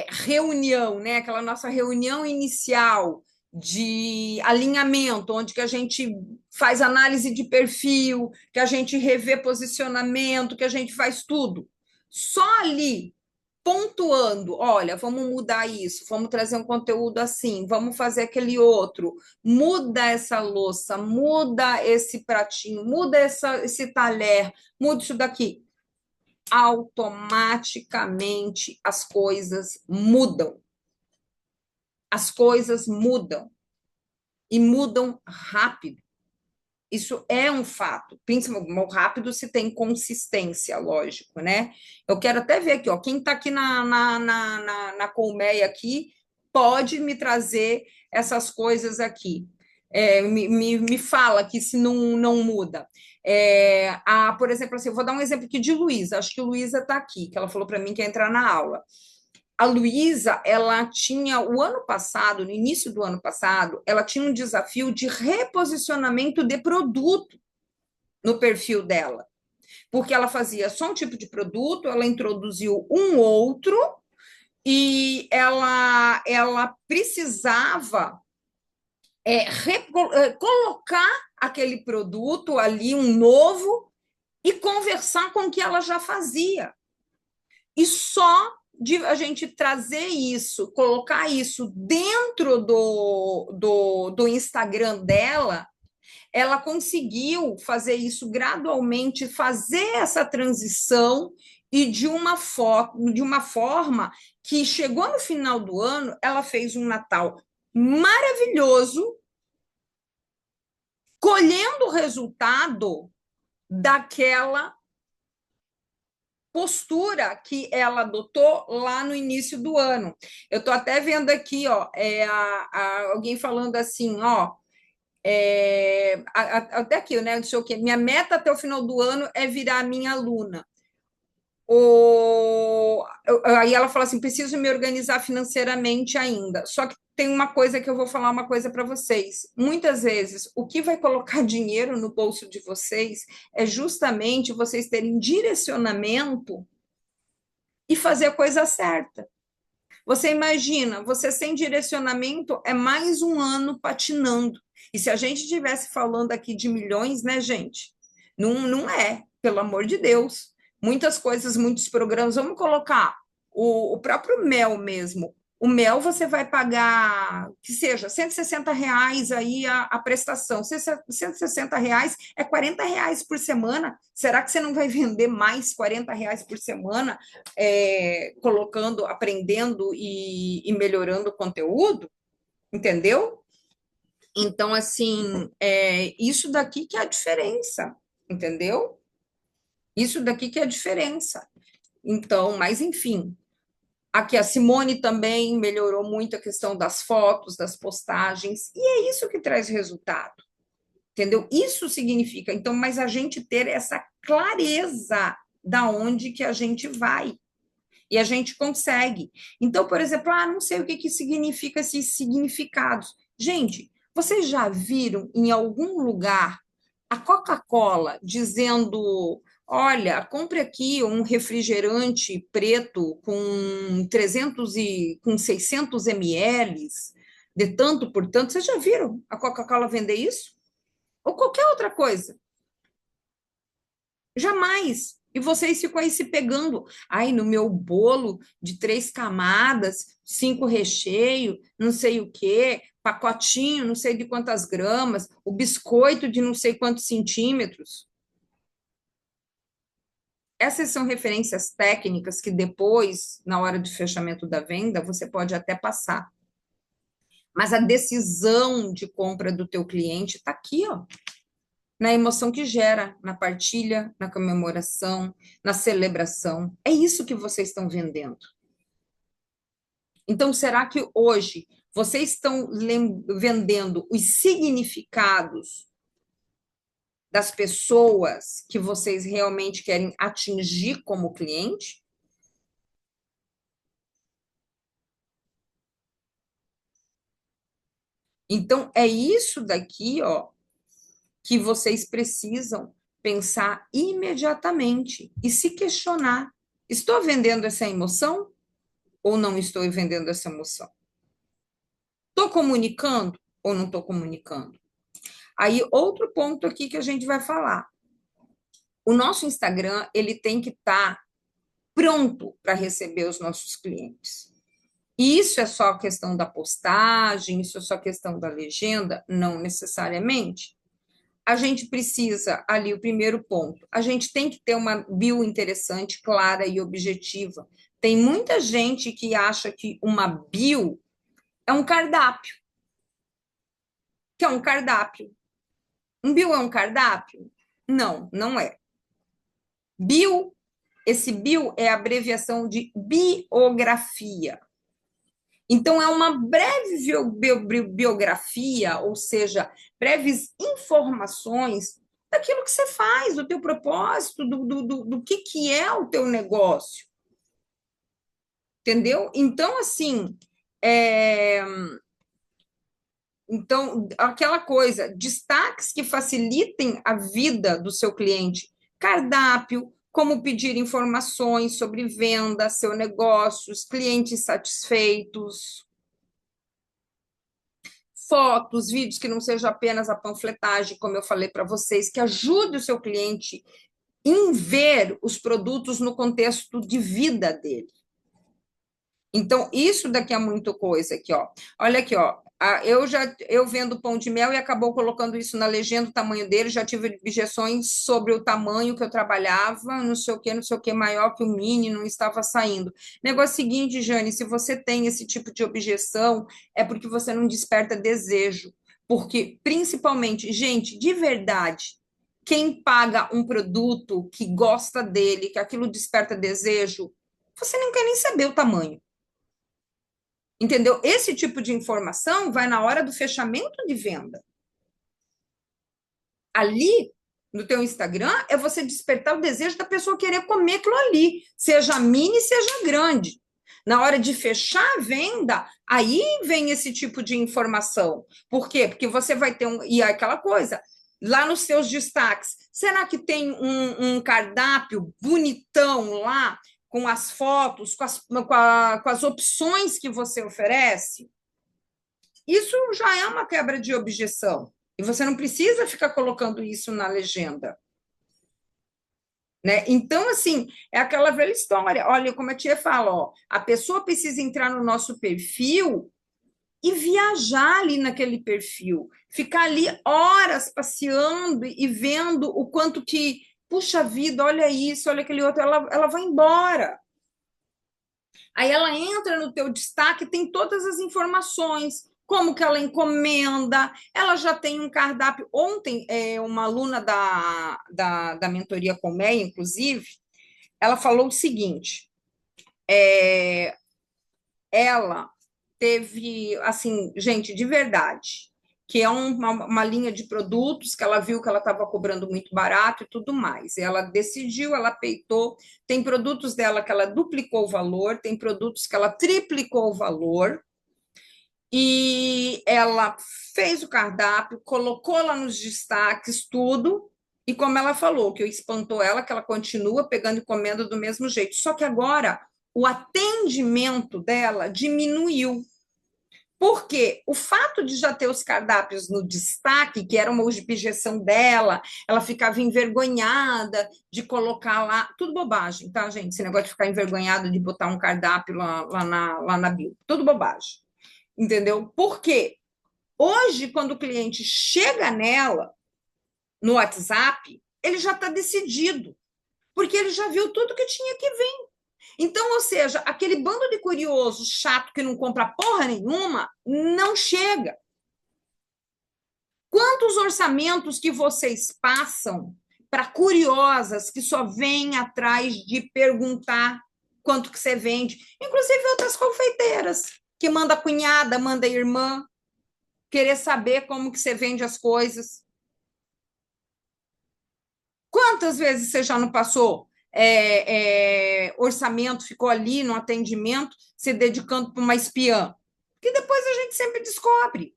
reunião, né? Aquela nossa reunião inicial de alinhamento, onde que a gente faz análise de perfil, que a gente revê posicionamento, que a gente faz tudo. Só ali, pontuando, olha, vamos mudar isso, vamos trazer um conteúdo assim, vamos fazer aquele outro, muda essa louça, muda esse pratinho, muda esse talher, muda isso daqui, automaticamente as coisas mudam. As coisas mudam e mudam rápido. Isso é um fato, principalmente rápido se tem consistência, lógico, né? Eu quero até ver aqui, ó, quem está aqui na colmeia aqui pode me trazer essas coisas aqui. Me fala que se não muda. Por exemplo, assim, eu vou dar um exemplo aqui de Luísa, acho que Luísa está aqui, que ela falou para mim que ia entrar na aula. A Luísa, ela tinha o ano passado, no início do ano passado, ela tinha um desafio de reposicionamento de produto no perfil dela, porque ela fazia só um tipo de produto, ela introduziu um outro e ela precisava colocar aquele produto ali, um novo, e conversar com o que ela já fazia. E só de a gente trazer isso, colocar isso dentro do Instagram dela, ela conseguiu fazer isso gradualmente, fazer essa transição e de uma forma que chegou no final do ano, ela fez um Natal maravilhoso, colhendo o resultado daquela postura que ela adotou lá no início do ano. Eu estou até vendo aqui, ó, alguém falando assim, ó, até aqui, né? Não sei o quê. Minha meta até o final do ano é virar minha aluna. Aí ela fala assim: preciso me organizar financeiramente ainda. Só que tem uma coisa que eu vou falar uma coisa para vocês. Muitas vezes, o que vai colocar dinheiro no bolso de vocês é justamente vocês terem direcionamento e fazer a coisa certa. Você imagina, você sem direcionamento é mais um ano patinando. E se a gente estivesse falando aqui de milhões, né, gente? Não é, pelo amor de Deus. Muitas coisas, muitos programas. Vamos colocar o próprio mel mesmo. O mel você vai pagar, que seja, R$ 160 aí a prestação. R$ 160 é R$ 40 por semana. Será que você não vai vender mais R$ 40 por semana, colocando, aprendendo e melhorando o conteúdo? Entendeu? Então, assim, isso daqui que é a diferença, entendeu? Isso daqui que é a diferença. Então, mas enfim, aqui a Simone também melhorou muito a questão das fotos, das postagens, e é isso que traz resultado, entendeu? Isso significa, então, mas a gente ter essa clareza da onde que a gente vai. E a gente consegue. Então, por exemplo, não sei o que que significa esses significados. Gente, vocês já viram em algum lugar a Coca-Cola dizendo: olha, compre aqui um refrigerante preto com 300 com 600 ml de tanto por tanto? Vocês já viram a Coca-Cola vender isso? Ou qualquer outra coisa? Jamais. E vocês ficam aí se pegando. Ai, no meu bolo de 3 camadas, 5 recheio, não sei o quê, pacotinho, não sei de quantas gramas, o biscoito de não sei quantos centímetros. Essas são referências técnicas que depois, na hora de fechamento da venda, você pode até passar. Mas a decisão de compra do teu cliente está aqui, ó, na emoção que gera, na partilha, na comemoração, na celebração. É isso que vocês estão vendendo. Então, será que hoje vocês estão vendendo os significados das pessoas que vocês realmente querem atingir como cliente? Então, é isso daqui, ó, que vocês precisam pensar imediatamente e se questionar: estou vendendo essa emoção ou não estou vendendo essa emoção? Estou comunicando ou não estou comunicando? Aí, outro ponto aqui que a gente vai falar. O nosso Instagram, ele tem que estar pronto para receber os nossos clientes. E isso é só questão da postagem, isso é só questão da legenda? Não necessariamente. A gente precisa, ali, o primeiro ponto, a gente tem que ter uma bio interessante, clara e objetiva. Tem muita gente que acha que uma bio é um cardápio, que é um cardápio. Um bio é um cardápio? Não, não é. Bio, esse bio é a abreviação de biografia. Então, é uma breve biografia, ou seja, breves informações daquilo que você faz, do teu propósito, do que é o teu negócio. Entendeu? Então, assim, é, então, aquela coisa, destaques que facilitem a vida do seu cliente, cardápio, como pedir informações sobre venda, seu negócio, os clientes satisfeitos, fotos, vídeos que não seja apenas a panfletagem, como eu falei para vocês, que ajude o seu cliente em ver os produtos no contexto de vida dele. Então, isso daqui é muito coisa aqui, ó. Olha aqui, ó. Eu vendo pão de mel e acabou colocando isso na legenda, o tamanho dele. Já tive objeções sobre o tamanho que eu trabalhava, não sei o que, maior que o mini, não estava saindo. Negócio seguinte, Jane, se você tem esse tipo de objeção, é porque você não desperta desejo. Porque, principalmente, gente, de verdade, quem paga um produto que gosta dele, que aquilo desperta desejo, você não quer nem saber o tamanho. Entendeu? Esse tipo de informação vai na hora do fechamento de venda. Ali, no teu Instagram, é você despertar o desejo da pessoa querer comer aquilo ali, seja mini, seja grande. Na hora de fechar a venda, aí vem esse tipo de informação. Por quê? Porque você vai ter e aquela coisa, lá nos seus destaques, será que tem um cardápio bonitão lá, com as fotos, com as opções que você oferece? Isso já é uma quebra de objeção. E você não precisa ficar colocando isso na legenda. Né? Então, assim, é aquela velha história. Olha, como a tia fala, ó, a pessoa precisa entrar no nosso perfil e viajar ali naquele perfil, ficar ali horas passeando e vendo o quanto que, puxa vida, olha isso, olha aquele outro, ela vai embora. Aí ela entra no teu destaque, tem todas as informações. como que ela encomenda, ela já tem um cardápio. Ontem, uma aluna da mentoria Colmeia, inclusive, ela falou o seguinte: ela teve, assim, gente, de verdade, que é uma linha de produtos que ela viu que ela estava cobrando muito barato e tudo mais. Ela decidiu, ela peitou. Tem produtos dela que ela duplicou o valor, tem produtos que ela triplicou o valor, e ela fez o cardápio, colocou lá nos destaques tudo. E como ela falou, que espantou ela, que ela continua pegando encomenda do mesmo jeito. Só que agora o atendimento dela diminuiu. Porque o fato de já ter os cardápios no destaque, que era uma objeção dela, ela ficava envergonhada de colocar lá, tudo bobagem, tá, gente? Esse negócio de ficar envergonhada de botar um cardápio lá na bio, tudo bobagem, entendeu? Porque hoje, quando o cliente chega nela, no WhatsApp, ele já está decidido, porque ele já viu tudo que tinha que ver. Então, ou seja, aquele bando de curioso chato que não compra porra nenhuma, não chega. Quantos orçamentos que vocês passam para curiosas que só vêm atrás de perguntar quanto que você vende? Inclusive outras confeiteiras, que manda a cunhada, manda a irmã, querer saber como que você vende as coisas. Quantas vezes você já não passou orçamento, ficou ali no atendimento, se dedicando para uma espiã? Que depois a gente sempre descobre.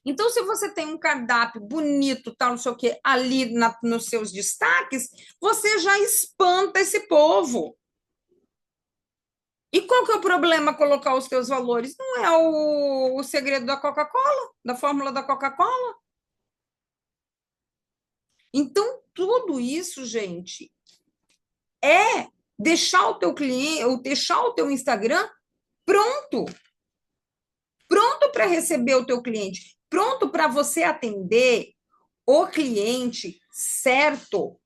Então, se você tem um cardápio bonito, tal, não sei o quê, ali nos seus destaques, você já espanta esse povo. E qual que é o problema colocar os teus valores? Não é o segredo da Coca-Cola, da fórmula da Coca-Cola? Então, tudo isso, gente, é deixar o teu cliente, ou deixar o teu Instagram pronto, pronto para receber o teu cliente, pronto para você atender o cliente certo.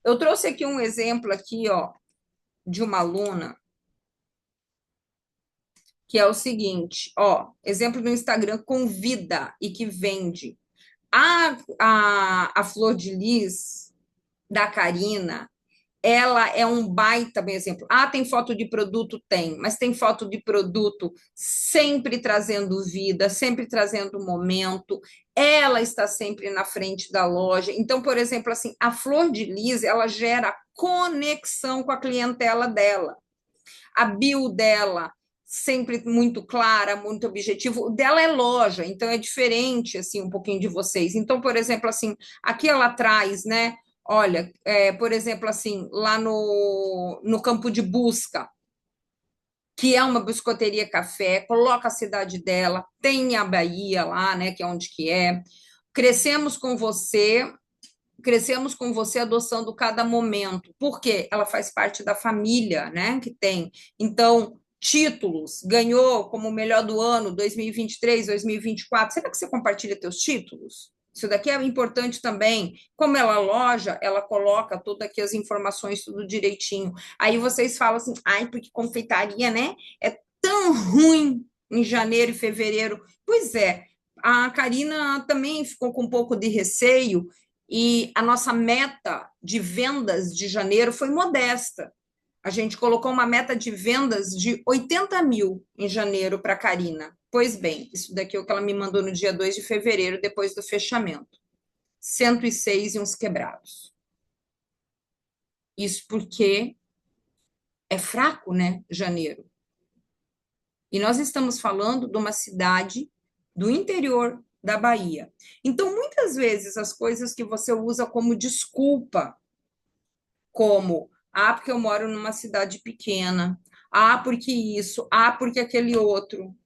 Eu trouxe aqui um exemplo aqui, ó, de uma aluna que é o seguinte, ó, exemplo do Instagram convida e que vende. A Flor de Lis da Karina, ela é um baita bem exemplo. Ah, tem foto de produto? Tem, mas tem foto de produto sempre trazendo vida, sempre trazendo momento. Ela está sempre na frente da loja. Então, por exemplo, assim, a Flor de Lis, ela gera conexão com a clientela dela. A bio dela sempre muito clara, muito objetivo. O dela é loja, então é diferente assim um pouquinho de vocês. Então, por exemplo, assim, aqui ela traz, né? Olha, por exemplo, assim, lá no campo de busca, que é uma biscoteria café, coloca a cidade dela, tem a Bahia lá, né? Que é onde que é. Crescemos com você, crescemos com você adoçando cada momento, porque ela faz parte da família, né, que tem. Então, títulos, ganhou como o melhor do ano 2023, 2024. Será que você compartilha teus títulos? Isso daqui é importante também. Como ela loja, ela coloca todas aqui as informações tudo direitinho. Aí vocês falam assim: "Ai, porque confeitaria, né? É tão ruim em janeiro e fevereiro". Pois é. A Karina também ficou com um pouco de receio e a nossa meta de vendas de janeiro foi modesta. A gente colocou uma meta de vendas de 80 mil em janeiro para a Karina. Pois bem, isso daqui é o que ela me mandou no dia 2 de fevereiro, depois do fechamento. 106 e uns quebrados. Isso porque é fraco, né, janeiro? E nós estamos falando de uma cidade do interior da Bahia. Então, muitas vezes, as coisas que você usa como desculpa, como, ah, porque eu moro numa cidade pequena, ah, porque isso, ah, porque aquele outro.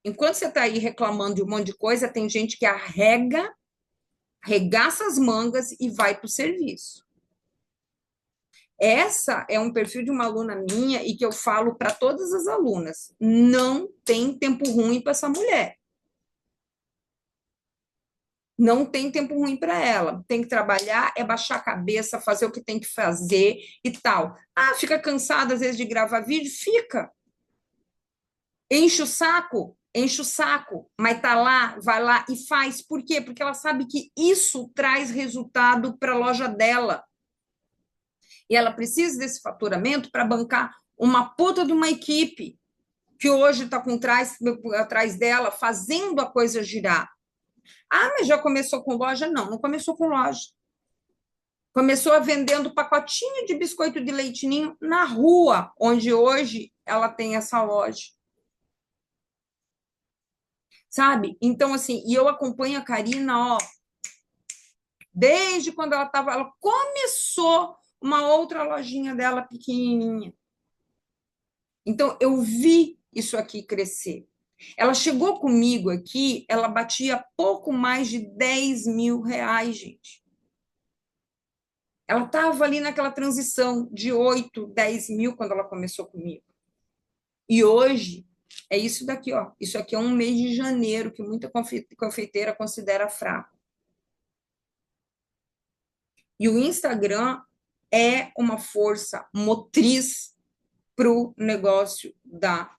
Enquanto você está aí reclamando de um monte de coisa, tem gente que arregaça as mangas e vai para o serviço. Essa é um perfil de uma aluna minha e que eu falo para todas as alunas: não tem tempo ruim para essa mulher. Não tem tempo ruim para ela. Tem que trabalhar, é baixar a cabeça, fazer o que tem que fazer e tal. Ah, fica cansada às vezes de gravar vídeo? Fica. enche o saco, mas tá lá, vai lá e faz. Por quê? Porque ela sabe que isso traz resultado para a loja dela. E ela precisa desse faturamento para bancar uma puta de uma equipe que hoje está atrás dela, fazendo a coisa girar. Ah, mas já começou com loja? Não, não começou com loja. Começou vendendo pacotinho de biscoito de leite ninho na rua, onde hoje ela tem essa loja. Sabe? Então, assim, e eu acompanho a Karina, ó, desde quando ela começou uma outra lojinha dela pequenininha. Então, eu vi isso aqui crescer. Ela chegou comigo aqui, ela batia pouco mais de 10 mil reais, gente. Ela estava ali naquela transição de 8, 10 mil quando ela começou comigo. E hoje é isso daqui, ó. Isso aqui é um mês de janeiro que muita confeiteira considera fraco. E o Instagram é uma força motriz para o negócio da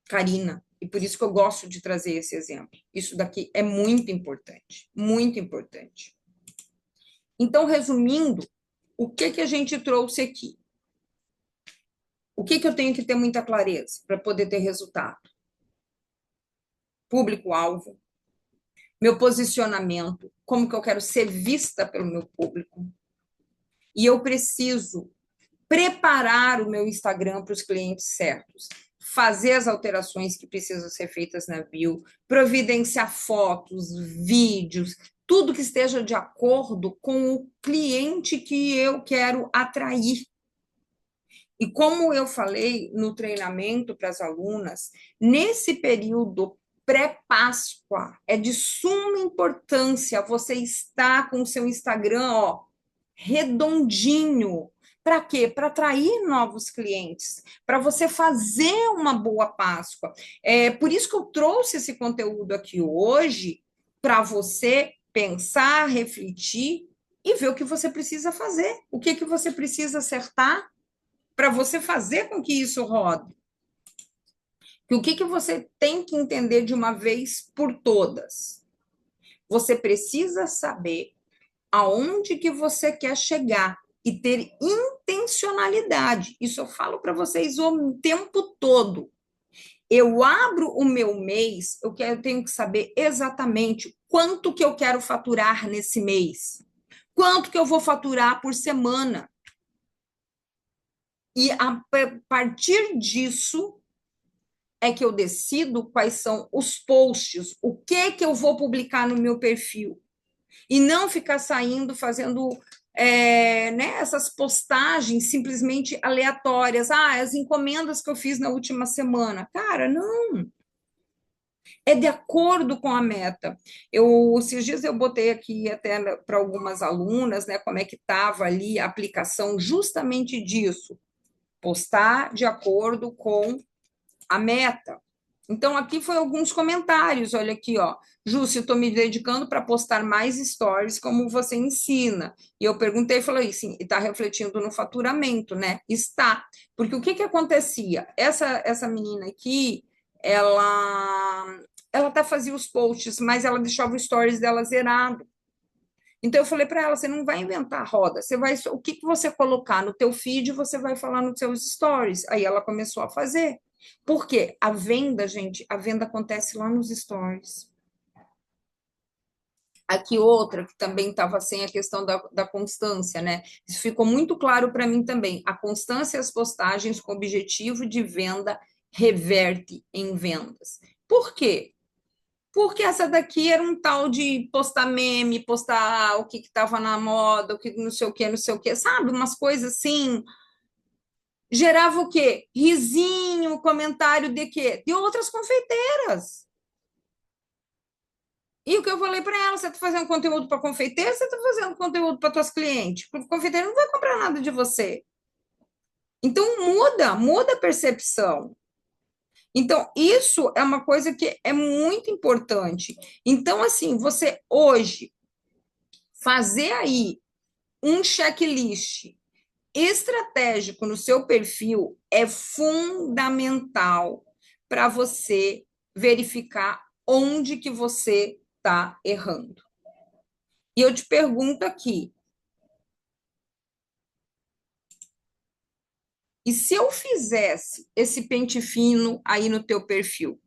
Karina. E por isso que eu gosto de trazer esse exemplo. Isso daqui é muito importante, muito importante. Então, resumindo, o que a gente trouxe aqui? O que eu tenho que ter muita clareza para poder ter resultado? Público-alvo, meu posicionamento, como que eu quero ser vista pelo meu público. E eu preciso preparar o meu Instagram para os clientes certos, fazer as alterações que precisam ser feitas na bio, providenciar fotos, vídeos, tudo que esteja de acordo com o cliente que eu quero atrair. E como eu falei no treinamento para as alunas, nesse período pré-Páscoa, é de suma importância você estar com o seu Instagram, ó, redondinho. Para quê? Para atrair novos clientes, para você fazer uma boa Páscoa. É por isso que eu trouxe esse conteúdo aqui hoje, para você pensar, refletir e ver o que você precisa fazer, o que você precisa acertar para você fazer com que isso rode. E o que você tem que entender de uma vez por todas? Você precisa saber aonde que você quer chegar e ter intencionalidade. Isso eu falo para vocês o tempo todo. Eu abro o meu mês, eu tenho que saber exatamente quanto que eu quero faturar nesse mês. Quanto que eu vou faturar por semana. E a partir disso é que eu decido quais são os posts, o que eu vou publicar no meu perfil. E não ficar saindo fazendo essas postagens simplesmente aleatórias. Ah, as encomendas que eu fiz na última semana. Cara, não. É de acordo com a meta. Esses dias eu botei aqui até para algumas alunas, né, como é que estava ali a aplicação justamente disso. Postar de acordo com a meta. Então, aqui foi alguns comentários. Olha aqui, ó. Júcio, estou me dedicando para postar mais stories como você ensina. E eu perguntei, falei assim, está refletindo no faturamento, né? Está. Porque o que acontecia? Essa menina aqui, ela até fazia os posts, mas ela deixava o stories dela zerado. Então eu falei para ela, você não vai inventar roda, você vai, o que você colocar no teu feed, você vai falar nos seus stories. Aí ela começou a fazer. Por quê? A venda, gente, a venda acontece lá nos stories. Aqui outra que também estava sem a questão da constância, né? Isso ficou muito claro para mim também. A constância e as postagens com objetivo de venda reverte em vendas. Por quê? Porque essa daqui era um tal de postar meme, postar o que estava na moda, o que não sei o que, sabe? Umas coisas assim. Gerava o quê? Risinho, comentário de quê? De outras confeiteiras. E o que eu falei para ela, você está fazendo conteúdo para confeiteira, você está fazendo conteúdo para tuas clientes? Porque o confeiteiro não vai comprar nada de você. Então muda a percepção. Então, isso é uma coisa que é muito importante. Então, assim, você hoje fazer aí um checklist estratégico no seu perfil é fundamental para você verificar onde que você está errando. E eu te pergunto aqui, e se eu fizesse esse pente fino aí no teu perfil?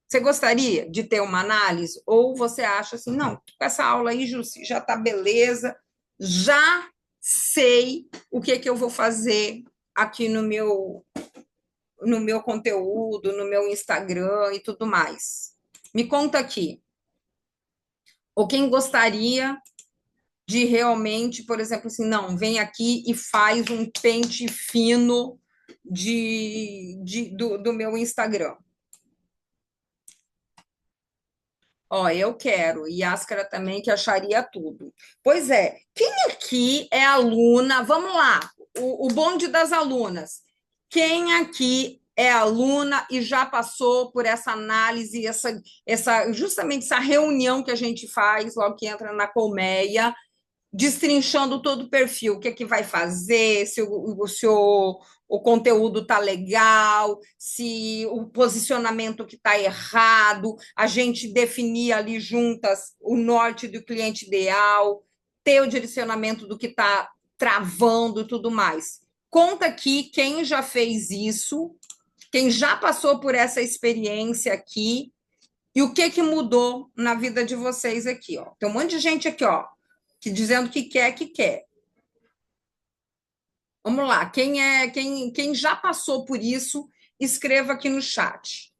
Você gostaria de ter uma análise? Ou você acha assim, não, com essa aula aí, Jussi, já está beleza, já sei o que que eu vou fazer aqui no meu conteúdo, no meu Instagram e tudo mais. Me conta aqui. Ou quem gostaria de realmente, por exemplo, assim, não, vem aqui e faz um pente fino do meu Instagram. Ó, eu quero, e Yáscara também, que acharia tudo. Pois é, quem aqui é aluna? Vamos lá, o bonde das alunas. Quem aqui é aluna e já passou por essa análise, justamente essa reunião que a gente faz logo que entra na colmeia, destrinchando todo o perfil, o que é que vai fazer, se o conteúdo está legal, se o posicionamento que está errado, a gente definir ali juntas o norte do cliente ideal, ter o direcionamento do que está travando e tudo mais. Conta aqui quem já fez isso, quem já passou por essa experiência aqui e o que que mudou na vida de vocês aqui, ó. Tem um monte de gente aqui, ó, que dizendo que quer, que quer. Vamos lá, quem já passou por isso, escreva aqui no chat.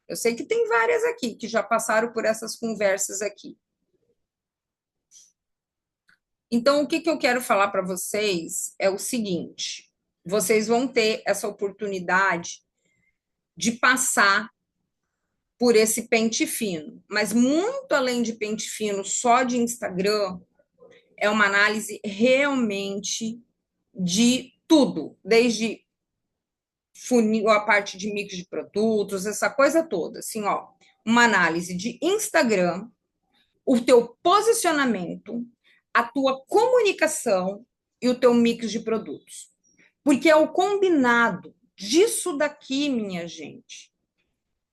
Eu sei que tem várias aqui que já passaram por essas conversas aqui. Então, o que eu quero falar para vocês é o seguinte: vocês vão ter essa oportunidade de passar por esse pente fino, mas muito além de pente fino só de Instagram, é uma análise realmente de tudo, desde funil, a parte de mix de produtos, essa coisa toda, assim, ó, uma análise de Instagram, o teu posicionamento, a tua comunicação e o teu mix de produtos. Porque é o combinado disso daqui, minha gente,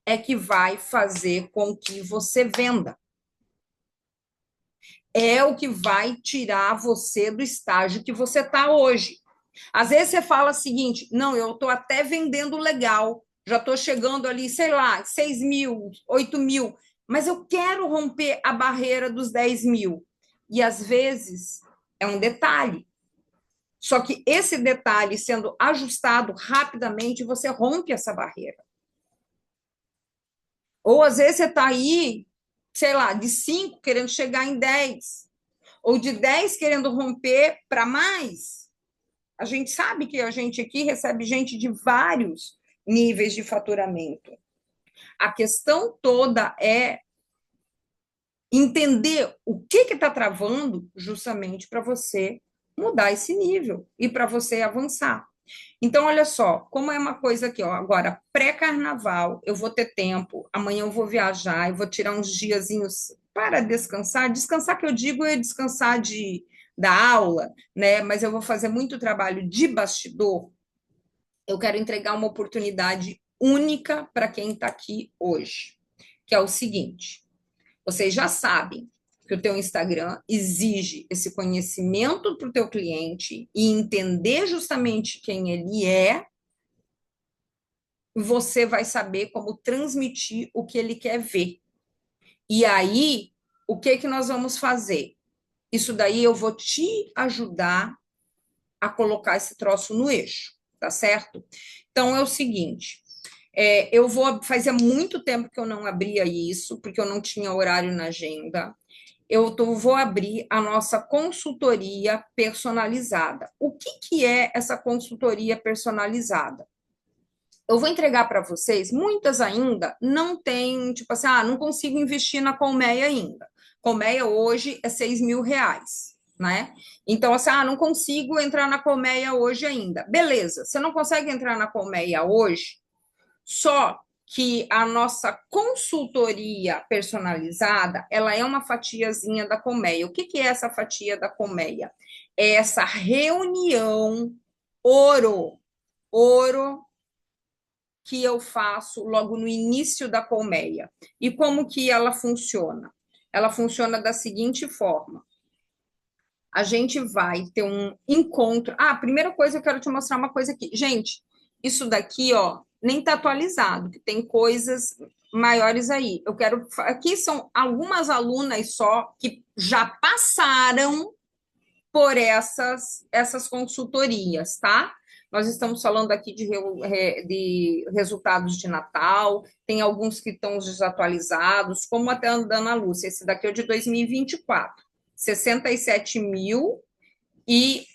é que vai fazer com que você venda. É o que vai tirar você do estágio que você está hoje. Às vezes você fala o seguinte, não, eu estou até vendendo legal, já estou chegando ali, sei lá, 6 mil, 8 mil, mas eu quero romper a barreira dos 10 mil. E às vezes é um detalhe. Só que esse detalhe sendo ajustado rapidamente, você rompe essa barreira. Ou às vezes você está aí, sei lá, de 5 querendo chegar em 10, ou de 10 querendo romper para mais. A gente sabe que a gente aqui recebe gente de vários níveis de faturamento. A questão toda é entender o que está travando justamente para você mudar esse nível e para você avançar. Então, olha só, como é uma coisa aqui, ó, agora, pré-carnaval, eu vou ter tempo, amanhã eu vou viajar, eu vou tirar uns diazinhos para descansar. Descansar que eu digo é descansar da aula, né? Mas eu vou fazer muito trabalho de bastidor. Eu quero entregar uma oportunidade única para quem está aqui hoje, que é o seguinte: vocês já sabem que o teu Instagram exige esse conhecimento para o teu cliente e entender justamente quem ele é, você vai saber como transmitir o que ele quer ver. E aí, o que que nós vamos fazer? Isso daí eu vou te ajudar a colocar esse troço no eixo, tá certo? Então é o seguinte, eu vou fazia muito tempo que eu não abria isso, porque eu não tinha horário na agenda. Vou abrir a nossa consultoria personalizada. O que é essa consultoria personalizada? Eu vou entregar para vocês, muitas ainda não têm, tipo assim, não consigo investir na colmeia ainda. Colmeia hoje é 6 mil reais, né? Então, assim, não consigo entrar na colmeia hoje ainda. Beleza, você não consegue entrar na colmeia hoje, só que a nossa consultoria personalizada, ela é uma fatiazinha da colmeia. O que é essa fatia da colmeia? É essa reunião ouro que eu faço logo no início da colmeia. E como que ela funciona? Ela funciona da seguinte forma. A gente vai ter um encontro. Ah, primeira coisa, eu quero te mostrar uma coisa aqui. Gente, isso daqui, ó, nem tá atualizado, que tem coisas maiores aí. Eu quero. Aqui são algumas alunas só que já passaram por essas consultorias, tá? Nós estamos falando aqui de resultados de Natal, tem alguns que estão desatualizados, como até a Ana Lúcia, esse daqui é o de 2024, 67 mil, e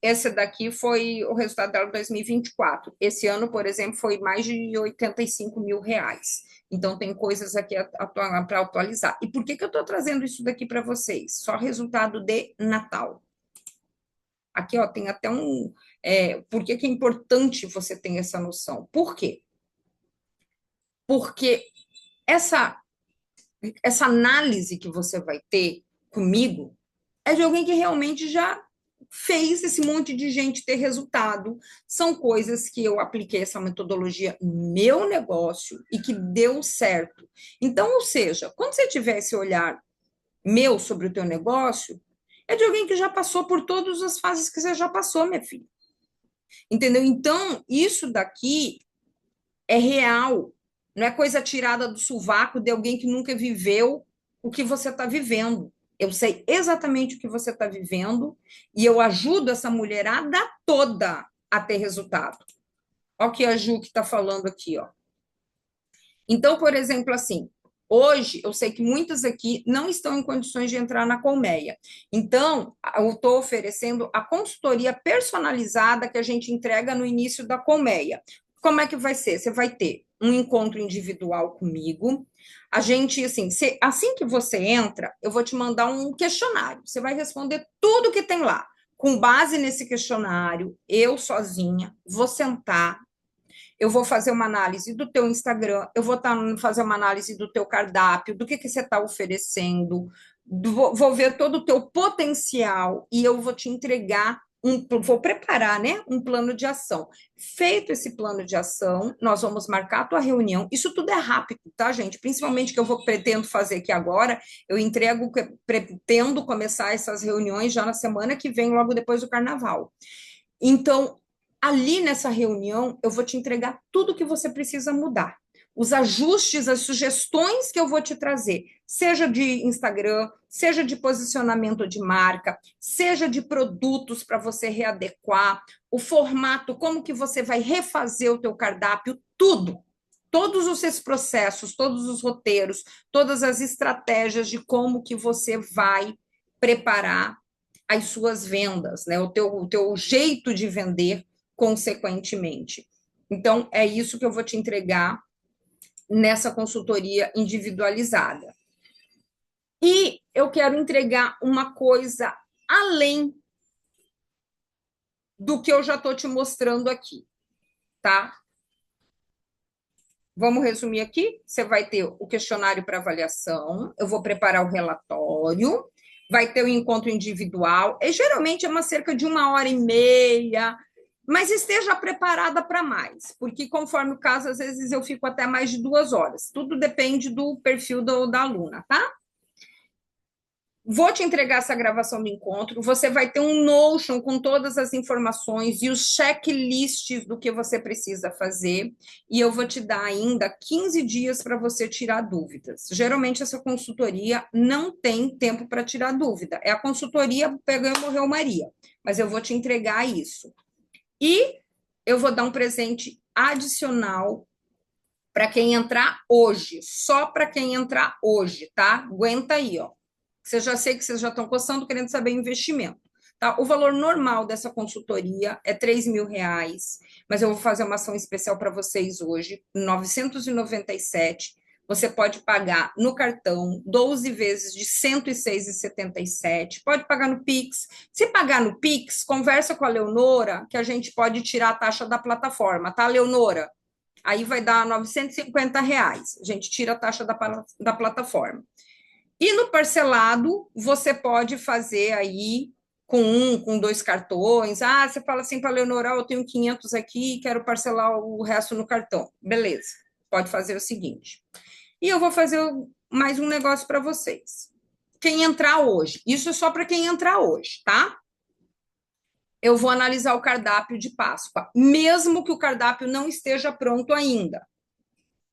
esse daqui foi o resultado dela de 2024. Esse ano, por exemplo, foi mais de 85 mil reais. Então, tem coisas aqui para atualizar. E por que eu estou trazendo isso daqui para vocês? Só resultado de Natal. Aqui, ó, tem até um. Por que é importante você ter essa noção? Por quê? Porque essa análise que você vai ter comigo é de alguém que realmente já fez esse monte de gente ter resultado. São coisas que eu apliquei essa metodologia no meu negócio e que deu certo. Então, ou seja, quando você tiver esse olhar meu sobre o teu negócio, é de alguém que já passou por todas as fases que você já passou, minha filha. Entendeu? Então, isso daqui é real, não é coisa tirada do sovaco de alguém que nunca viveu o que você está vivendo. Eu sei exatamente o que você está vivendo e eu ajudo essa mulherada toda a ter resultado. Olha o que a Ju que está falando aqui, ó. Então, por exemplo, assim, hoje eu sei que muitas aqui não estão em condições de entrar na colmeia. Então, eu estou oferecendo a consultoria personalizada que a gente entrega no início da colmeia. Como é que vai ser? Você vai ter um encontro individual comigo. A gente, assim, assim que você entra, eu vou te mandar um questionário. Você vai responder tudo que tem lá. Com base nesse questionário, eu sozinha vou sentar, eu vou fazer uma análise do teu Instagram, eu vou fazer uma análise do teu cardápio, do que você está oferecendo, vou ver todo o teu potencial e eu vou te entregar vou preparar, né, um plano de ação. Feito esse plano de ação, nós vamos marcar a tua reunião. Isso tudo é rápido, tá, gente? Principalmente que eu pretendo fazer aqui agora, eu pretendo começar essas reuniões já na semana que vem, logo depois do carnaval. Então, ali nessa reunião, eu vou te entregar tudo que você precisa mudar. Os ajustes, as sugestões que eu vou te trazer, seja de Instagram, seja de posicionamento de marca, seja de produtos para você readequar, o formato, como que você vai refazer o teu cardápio, tudo. Todos os seus processos, todos os roteiros, todas as estratégias de como que você vai preparar as suas vendas, né? O teu jeito de vender, consequentemente. Então, é isso que eu vou te entregar nessa consultoria individualizada. E eu quero entregar uma coisa além do que eu já estou te mostrando aqui, tá? Vamos resumir aqui? Você vai ter o questionário para avaliação, eu vou preparar o relatório, vai ter o encontro individual, e geralmente é uma cerca de 1h30, mas esteja preparada para mais, porque conforme o caso, às vezes eu fico até mais de 2 horas. Tudo depende do perfil da aluna, tá? Vou te entregar essa gravação do encontro. Você vai ter um Notion com todas as informações e os checklists do que você precisa fazer. E eu vou te dar ainda 15 dias para você tirar dúvidas. Geralmente, essa consultoria não tem tempo para tirar dúvida. É a consultoria pegou e morreu Maria. Mas eu vou te entregar isso. E eu vou dar um presente adicional para quem entrar hoje. Só para quem entrar hoje, tá? Aguenta aí, ó. Você já sei que vocês já estão coçando, querendo saber investimento. Tá? O valor normal dessa consultoria é R$ 3.000, mas eu vou fazer uma ação especial para vocês hoje, 997. Você pode pagar no cartão 12 vezes de 106,77. Pode pagar no Pix. Se pagar no Pix, conversa com a Leonora, que a gente pode tirar a taxa da plataforma, tá, Leonora? Aí vai dar R$ 950. A gente tira a taxa da plataforma. E no parcelado, você pode fazer aí com dois cartões. Ah, você fala assim para a Leonora, eu tenho 500 aqui, quero parcelar o resto no cartão. Beleza, pode fazer o seguinte. E eu vou fazer mais um negócio para vocês. Quem entrar hoje, isso é só para quem entrar hoje, tá? Eu vou analisar o cardápio de Páscoa, mesmo que o cardápio não esteja pronto ainda,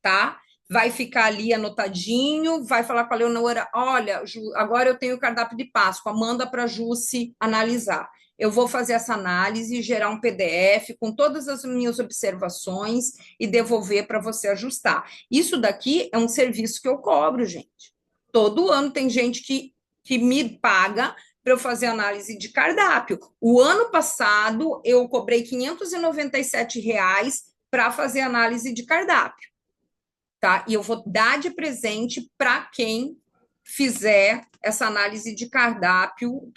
tá? Vai ficar ali anotadinho, vai falar com a Leonora, olha, Ju, agora eu tenho o cardápio de Páscoa, manda para a Jusce analisar. Eu vou fazer essa análise, gerar um PDF com todas as minhas observações e devolver para você ajustar. Isso daqui é um serviço que eu cobro, gente. Todo ano tem gente que me paga para eu fazer análise de cardápio. O ano passado eu cobrei R$ 597 para fazer análise de cardápio, tá? E eu vou dar de presente para quem fizer essa análise de cardápio,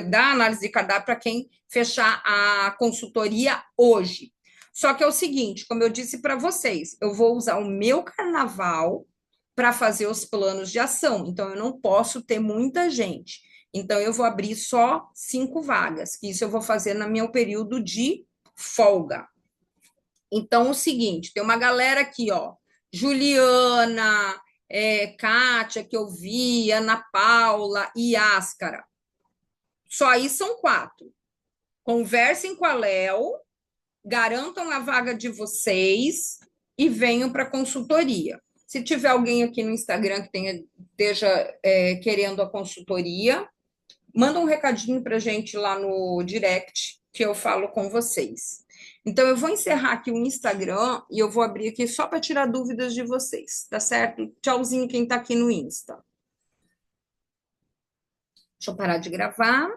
dar análise de cardápio para quem fechar a consultoria hoje. Só que é o seguinte, como eu disse para vocês, eu vou usar o meu carnaval para fazer os planos de ação, então eu não posso ter muita gente. Então, eu vou abrir só 5 vagas, que isso eu vou fazer no meu período de folga. Então, o seguinte, tem uma galera aqui, ó, Juliana, Kátia, que eu vi, Ana Paula e Áscara. Só aí são 4. Conversem com a Léo, garantam a vaga de vocês e venham para a consultoria. Se tiver alguém aqui no Instagram que esteja querendo a consultoria, manda um recadinho para a gente lá no direct, que eu falo com vocês. Então, eu vou encerrar aqui o Instagram e eu vou abrir aqui só para tirar dúvidas de vocês, tá certo? Tchauzinho quem está aqui no Insta. Deixa eu parar de gravar.